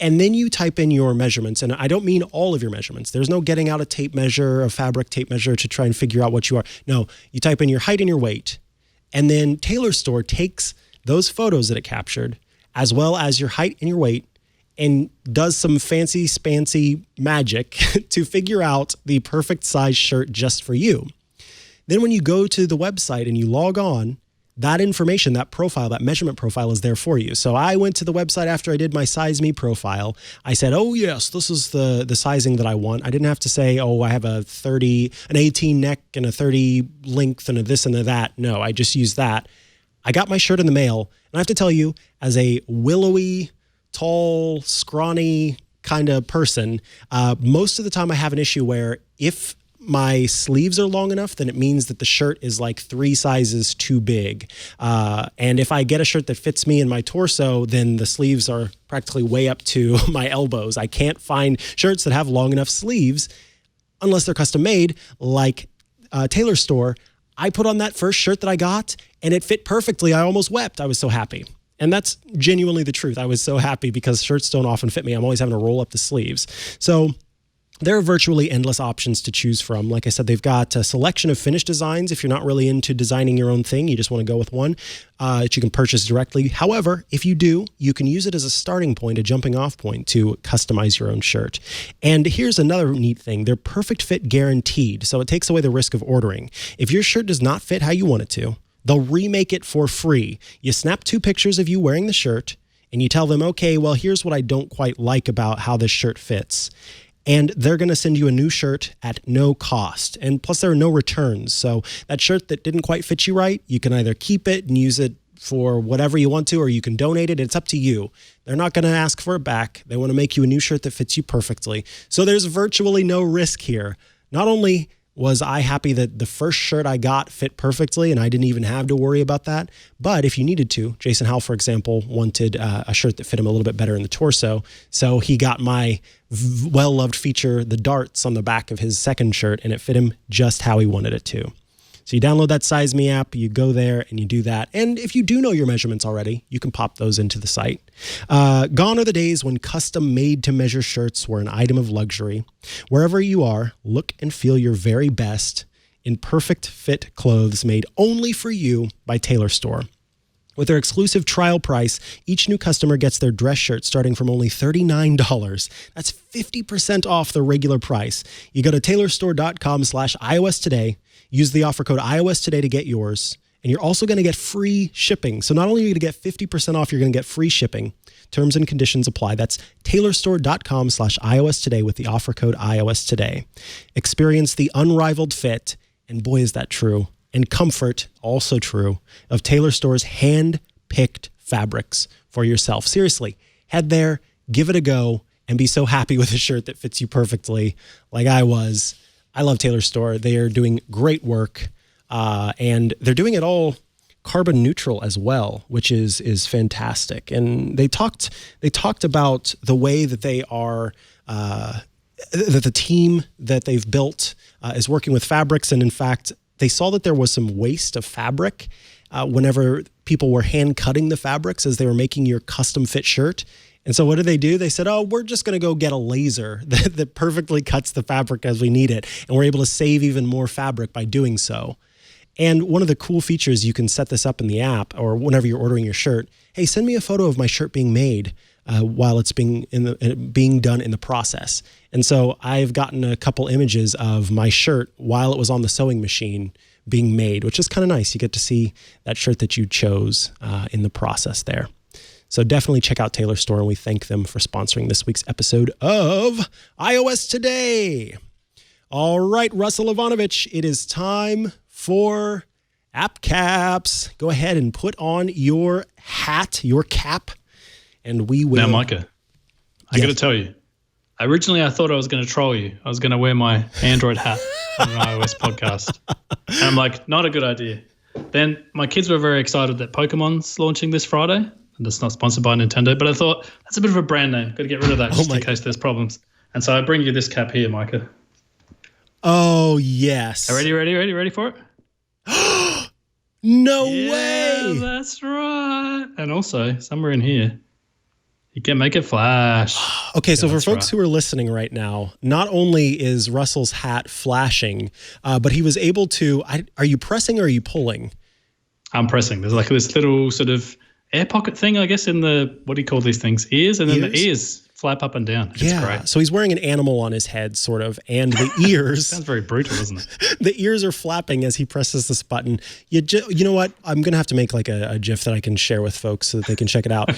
And then you type in your measurements. And I don't mean all of your measurements. There's no getting out a tape measure, a fabric tape measure to try and figure out what you are. No, you type in your height and your weight. And then Tailor Store takes those photos that it captured, as well as your height and your weight, and does some fancy spancy magic to figure out the perfect size shirt just for you. Then when you go to the website and you log on, that information, that profile, that measurement profile is there for you. So I went to the website after I did my Size Me profile. I said, oh yes, this is the sizing that I want. I didn't have to say, oh, I have an 18 neck and a 30 length and a this and a that. No, I just used that. I got my shirt in the mail. And I have to tell you, as a willowy, tall, scrawny kind of person, most of the time I have an issue where if my sleeves are long enough, then it means that the shirt is like 3 sizes too big. And if I get a shirt that fits me in my torso, then the sleeves are practically way up to my elbows. I can't find shirts that have long enough sleeves unless they're custom made, like Tailor Store. I put on that first shirt that I got and it fit perfectly. I almost wept. I was so happy. And that's genuinely the truth. I was so happy because shirts don't often fit me. I'm always having to roll up the sleeves. So there are virtually endless options to choose from. Like I said, they've got a selection of finished designs. If you're not really into designing your own thing, you just want to go with one that you can purchase directly. However, if you do, you can use it as a starting point, a jumping off point to customize your own shirt. And here's another neat thing. They're perfect fit guaranteed, so it takes away the risk of ordering. If your shirt does not fit how you want it to, they'll remake it for free. You snap 2 pictures of you wearing the shirt, and you tell them, okay, well, here's what I don't quite like about how this shirt fits. And they're going to send you a new shirt at no cost. And plus, there are no returns. So that shirt that didn't quite fit you right, you can either keep it and use it for whatever you want to, or you can donate it. It's up to you. They're not going to ask for it back. They want to make you a new shirt that fits you perfectly. So there's virtually no risk here. Not only was I happy that the first shirt I got fit perfectly and I didn't even have to worry about that, but if you needed to, Jason Howell, for example, wanted a shirt that fit him a little bit better in the torso. So he got my well-loved feature, the darts on the back of his second shirt, and it fit him just how he wanted it to. So you download that Size Me app, you go there and you do that. And if you do know your measurements already, you can pop those into the site. Gone are the days when custom made to measure shirts were an item of luxury. Wherever you are, look and feel your very best in perfect fit clothes made only for you by Tailor Store. With their exclusive trial price, each new customer gets their dress shirt starting from only $39. That's 50% off the regular price. You go to tailorstore.com/iOS today, use the offer code iOS today to get yours, And you're also going to get free shipping. So not only are you going to get 50% off, you're going to get free shipping. Terms and conditions apply. That's tailorstore.com/iOS today with the offer code iOS today. Experience the unrivaled fit, and boy, is that true, and comfort, also true, of Tailor Store's hand-picked fabrics for yourself. Seriously, head there, give it a go, and be so happy with a shirt that fits you perfectly like I was. I love Tailor Store. They are doing great work. And they're doing it all carbon neutral as well, which is fantastic. And they talked about the way that they are, that the team that they've built is working with fabrics. And in fact, they saw that there was some waste of fabric whenever people were hand cutting the fabrics as they were making your custom fit shirt. And so what did they do? They said, oh, we're just going to go get a laser that perfectly cuts the fabric as we need it. And we're able to save even more fabric by doing so. And one of the cool features, you can set this up in the app or whenever you're ordering your shirt. Hey, send me a photo of my shirt being made while it's being done in the process. And so I've gotten a couple images of my shirt while it was on the sewing machine being made, which is kind of nice. You get to see that shirt that you chose in the process there. So definitely check out Tailor Store, and we thank them for sponsoring this week's episode of iOS Today. All right, Russell Ivanovic, it is time for App Caps. Go ahead and put on your hat, your cap, and we will. Now, Mikah, I got to tell you, originally I thought I was going to troll you. I was going to wear my Android hat on an iOS podcast. And I'm like, not a good idea. Then my kids were very excited that Pokemon's launching this Friday. And it's not sponsored by Nintendo, but I thought that's a bit of a brand name. Got to get rid of that just in case there's problems. And so I bring you this cap here, Mikah. Oh, yes. Ready for it? No way. That's right. And also, somewhere in here, you can make it flash. Okay, so for folks who are listening right now, not only is Russell's hat flashing, but he was able to, are you pressing or are you pulling? I'm pressing. There's like this little sort of air pocket thing, I guess, in the, what do you call these things? Ears? And then the ears flap up and down. It's great. So he's wearing an animal on his head, sort of, and the ears. Sounds very brutal, doesn't it? The ears are flapping as he presses this button. You know what? I'm going to have to make like a GIF that I can share with folks so that they can check it out.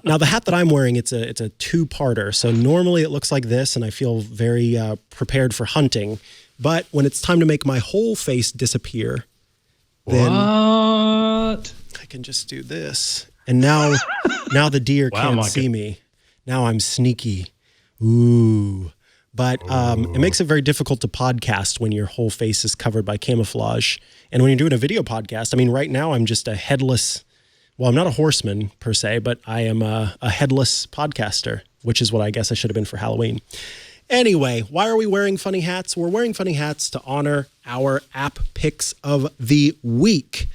Now, the hat that I'm wearing, it's a two-parter. So normally it looks like this, and I feel very prepared for hunting. But when it's time to make my whole face disappear, then I can just do this. And now the deer can't see me. Now I'm sneaky. Ooh. But it makes it very difficult to podcast when your whole face is covered by camouflage. And when you're doing a video podcast, I mean, right now I'm just a headless, well, I'm not a horseman per se, but I am a headless podcaster, which is what I guess I should have been for Halloween. Anyway, why are we wearing funny hats? We're wearing funny hats to honor our app picks of the week.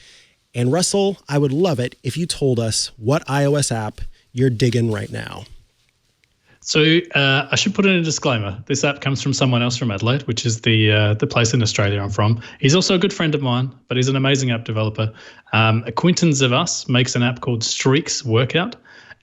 And Russell, I would love it if you told us what iOS app you're digging right now. So I should put in a disclaimer. This app comes from someone else from Adelaide, which is the place in Australia I'm from. He's also a good friend of mine, but he's an amazing app developer. Acquaintance of us makes an app called Streaks Workout.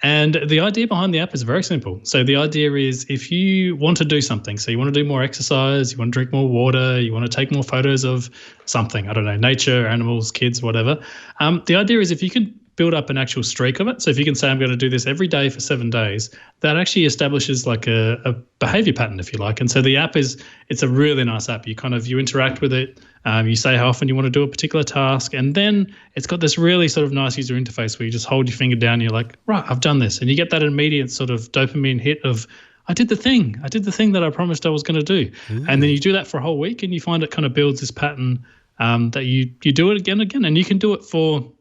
And the idea behind the app is very simple. So the idea is if you want to do something, so you want to do more exercise, you want to drink more water, you want to take more photos of something, I don't know, nature, animals, kids, whatever. The idea is if you could build up an actual streak of it. So if you can say, I'm going to do this every day for 7 days, that actually establishes like a behavior pattern, if you like. And so the app it's a really nice app. You interact with it. You say how often you want to do a particular task. And then it's got this really sort of nice user interface where you just hold your finger down and you're like, right, I've done this. And you get that immediate sort of dopamine hit of, I did the thing that I promised I was going to do. Ooh. And then you do that for a whole week and you find it kind of builds this pattern that you do it again and again. And you can do it for,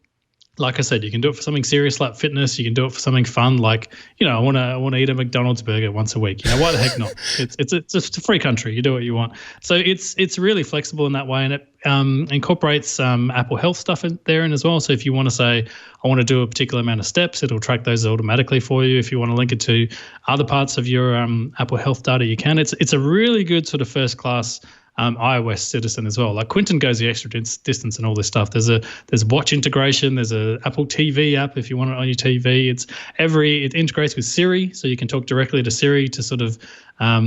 like I said, you can do it for something serious like fitness. You can do it for something fun like, I want to eat a McDonald's burger once a week. Why the heck not? It's a free country. You do what you want. So it's really flexible in that way, and it incorporates Apple Health stuff in there as well. So if you want to say, I want to do a particular amount of steps, it'll track those automatically for you. If you want to link it to other parts of your Apple Health data, you can. It's a really good sort of first class iOS citizen as well. Like Quentin goes the extra distance and all this stuff. There's watch integration. There's a Apple TV app if you want it on your TV. It integrates with Siri, so you can talk directly to Siri to sort of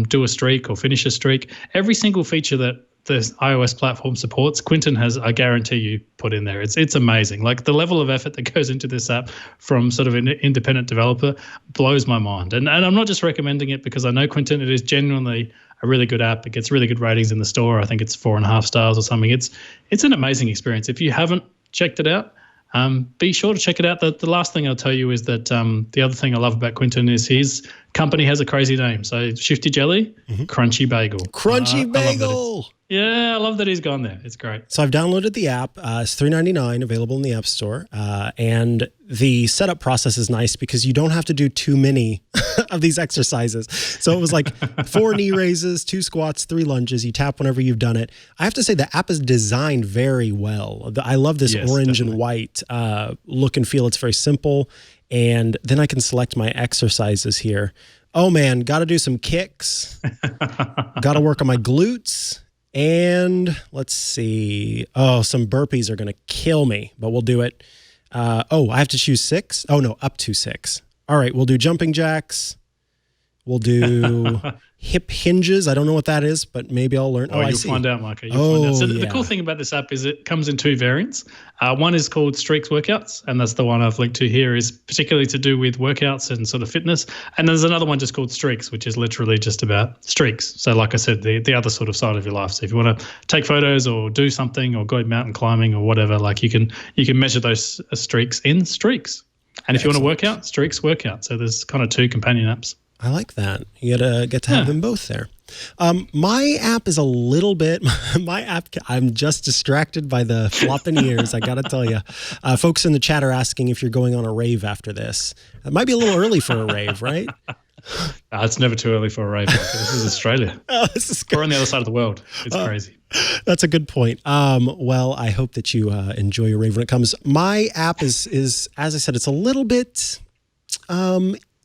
do a streak or finish a streak. Every single feature that the iOS platform supports, Quinton has, I guarantee you, put in there. It's amazing. Like the level of effort that goes into this app from sort of an independent developer blows my mind. And I'm not just recommending it because I know Quinton. It is genuinely a really good app. It gets really good ratings in the store. I think it's 4.5 stars or something. It's an amazing experience. If you haven't checked it out, be sure to check it out. The last thing I'll tell you is that the other thing I love about Quinton is his company has a crazy name. So Shifty Jelly, Crunchy Bagel. Crunchy Bagel. I love that he's gone there. It's great. So I've downloaded the app. It's $3.99, available in the App Store. And the setup process is nice because you don't have to do too many of these exercises. So it was like 4 knee raises, 2 squats, 3 lunges. You tap whenever you've done it. I have to say the app is designed very well. I love this orange and white look and feel. It's very simple. And then I can select my exercises here. Oh man, got to do some kicks. Got to work on my glutes. And let's see. Oh, some burpees are going to kill me, but we'll do it. I have to choose 6. Oh no, up to 6. All right, we'll do jumping jacks. We'll do hip hinges. I don't know what that is, but maybe I'll learn. You'll find out, Mikah. You'll find out. So the cool thing about this app is it comes in 2 variants. One is called Streaks Workouts, and that's the one I've linked to here, is particularly to do with workouts and sort of fitness. And there's another one just called Streaks, which is literally just about streaks. So like I said, the other sort of side of your life. So if you want to take photos or do something or go mountain climbing or whatever, like you can measure those streaks in Streaks. And if you want to work out, Streaks Workout. So there's kind of 2 companion apps. I like that. You get to have them both there. My app is a little bit, I'm just distracted by the flopping ears, I got to tell you. Folks in the chat are asking if you're going on a rave after this. It might be a little early for a rave, right? It's never too early for a rave. This is Australia. This is good. We're on the other side of the world. It's crazy. That's a good point. Well, I hope that you enjoy your rave when it comes. My app is, as I said, it's a little bit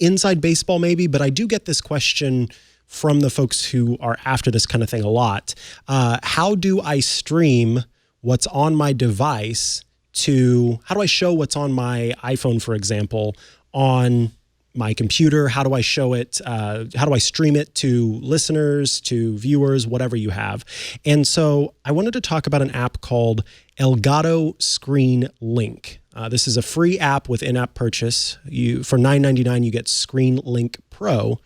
inside baseball maybe, but I do get this question from the folks who are after this kind of thing a lot. How do I stream what's on my device how do I show what's on my iPhone, for example, on my computer? How do I show it? How do I stream it to listeners, to viewers, whatever you have? And so I wanted to talk about an app called Elgato Screen Link. This is a free app with in-app purchase. For $9.99, you get Screen Link Pro.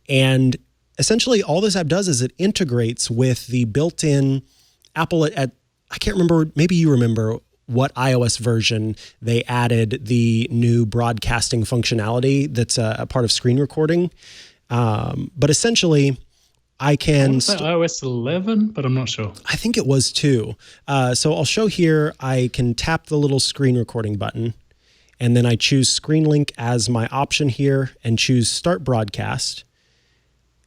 And essentially all this app does is it integrates with the built-in Apple I can't remember, maybe you remember what iOS version they added the new broadcasting functionality that's a part of screen recording. But essentially, I can... iOS 11, but I'm not sure. I think it was too. So I'll show here, I can tap the little screen recording button, and then I choose Screen Link as my option here and choose Start Broadcast.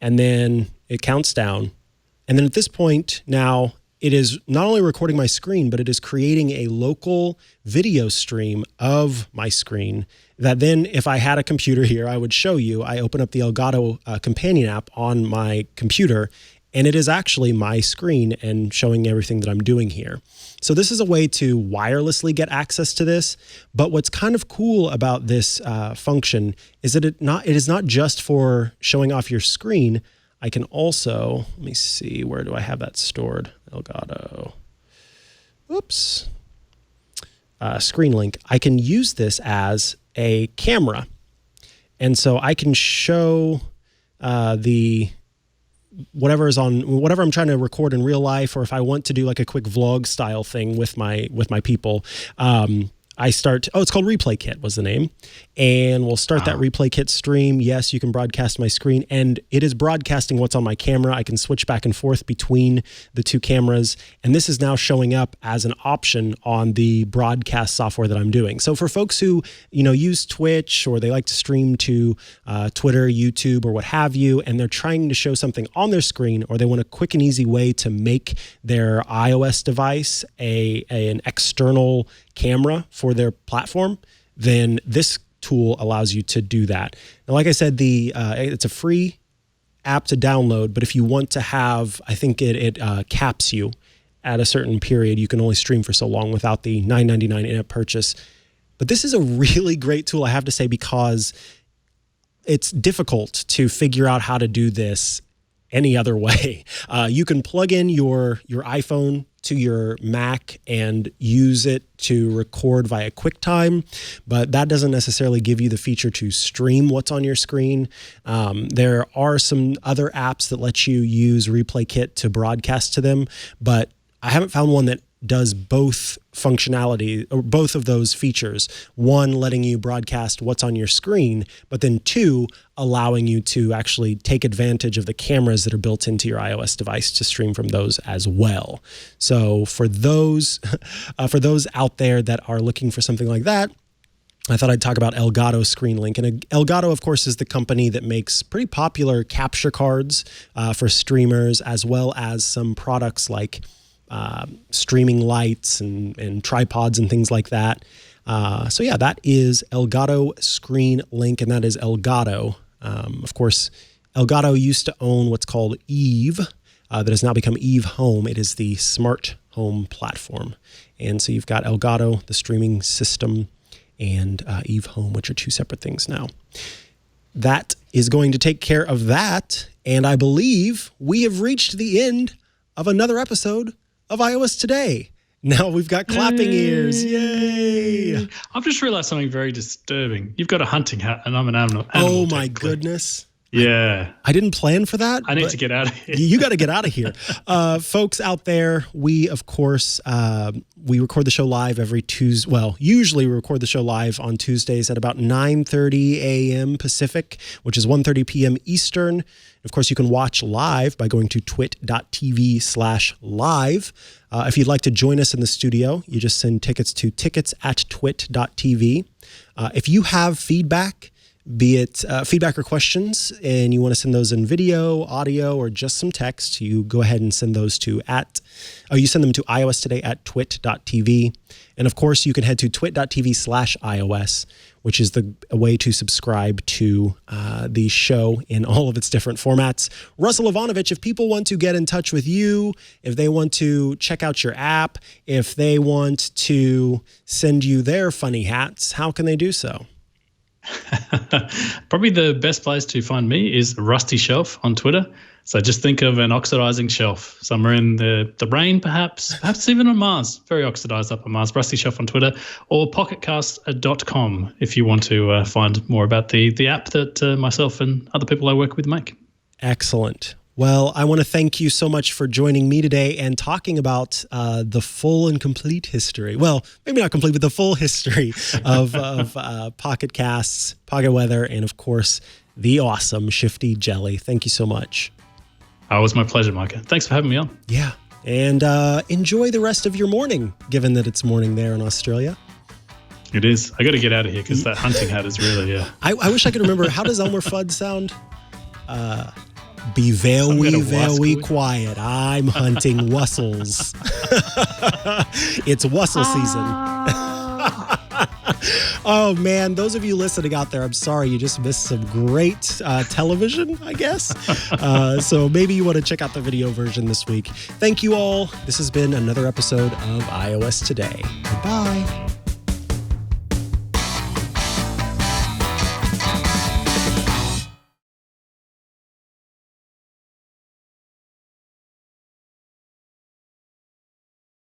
And then it counts down. And then at this point, now it is not only recording my screen, but it is creating a local video stream of my screen that then, if I had a computer here, I would show you. I open up the Elgato companion app on my computer, and it is actually my screen and showing everything that I'm doing here. So this is a way to wirelessly get access to this. But what's kind of cool about this function is that it is not just for showing off your screen. I can also, let me see, where do I have that stored? Elgato. Whoops. Screen Link. I can use this as a camera. And so I can show whatever I'm trying to record in real life, or if I want to do like a quick vlog style thing with my people. it's called Replay Kit was the name. And we'll start that Replay Kit stream. Yes, you can broadcast my screen, and it is broadcasting what's on my camera. I can switch back and forth between the 2 cameras. And this is now showing up as an option on the broadcast software that I'm doing. So for folks who, use Twitch, or they like to stream to Twitter, YouTube, or what have you, and they're trying to show something on their screen, or they want a quick and easy way to make their iOS device an external camera for their platform, then this tool allows you to do that. Now, like I said, it's a free app to download, but if you want to have, I think it caps you at a certain period. You can only stream for so long without the $9.99 in-app purchase. But this is a really great tool, I have to say, because it's difficult to figure out how to do this any other way. You can plug in your iPhone to your Mac and use it to record via QuickTime, but that doesn't necessarily give you the feature to stream what's on your screen. There are some other apps that let you use Replay Kit to broadcast to them, but I haven't found one that does both functionality or both of those features. One, letting you broadcast what's on your screen, but then two, allowing you to actually take advantage of the cameras that are built into your iOS device to stream from those as well. So for those out there that are looking for something like that, I thought I'd talk about Elgato Screen Link. And Elgato, of course, is the company that makes pretty popular capture cards for streamers, as well as some products like streaming lights and tripods and things like that. So yeah, that is Elgato Screen Link, and that is Elgato. Of course, Elgato used to own what's called Eve, that has now become Eve Home. It is the smart home platform. And so you've got Elgato, the streaming system, and Eve Home, which are two separate things now. That is going to take care of that. And I believe we have reached the end of another episode of iOS Today. Now we've got clapping ears. Yay! I've just realized something very disturbing. You've got a hunting hat and I'm an animal. Oh my goodness. Yeah. I didn't plan for that. I need to get out of here. You got to get out of here. Folks out there, we, of course, we record the show live every Tuesday. Well, usually we record the show live on Tuesdays at about 9:30 a.m. Pacific, which is 1:30 p.m. Eastern. Of course, you can watch live by going to twit.tv/live. If you'd like to join us in the studio, you just send tickets to tickets@twit.tv. If you have feedback, be it feedback or questions, and you want to send those in video, audio, or just some text, you go ahead and send those to you send them to iOS Today at twit.tv. And of course, you can head to twit.tv/iOS, which is a way to subscribe to the show in all of its different formats. Russell Ivanovic, if people want to get in touch with you, if they want to check out your app, if they want to send you their funny hats, how can they do so? Probably the best place to find me is Rusty Shelf on Twitter. So just think of an oxidizing shelf somewhere in the brain, perhaps even on Mars. Very oxidized up on Mars. Rusty Shelf on Twitter, or pocketcast.com if you want to find more about the app that myself and other people I work with make. Excellent. Well, I want to thank you so much for joining me today and talking about the full and complete history. Well, maybe not complete, but the full history of Pocket Casts, Pocket Weather, and of course, the awesome Shifty Jelly. Thank you so much. Oh, it was my pleasure, Mikah. Thanks for having me on. Yeah. And enjoy the rest of your morning, given that it's morning there in Australia. It is. I got to get out of here because that hunting hat is really, yeah. I wish I could remember. How does Elmer Fudd sound? Be very quiet. I'm hunting wussels. It's wussel season. Oh, man. Those of you listening out there, I'm sorry. You just missed some great television, I guess. So maybe you want to check out the video version this week. Thank you all. This has been another episode of iOS Today. Goodbye.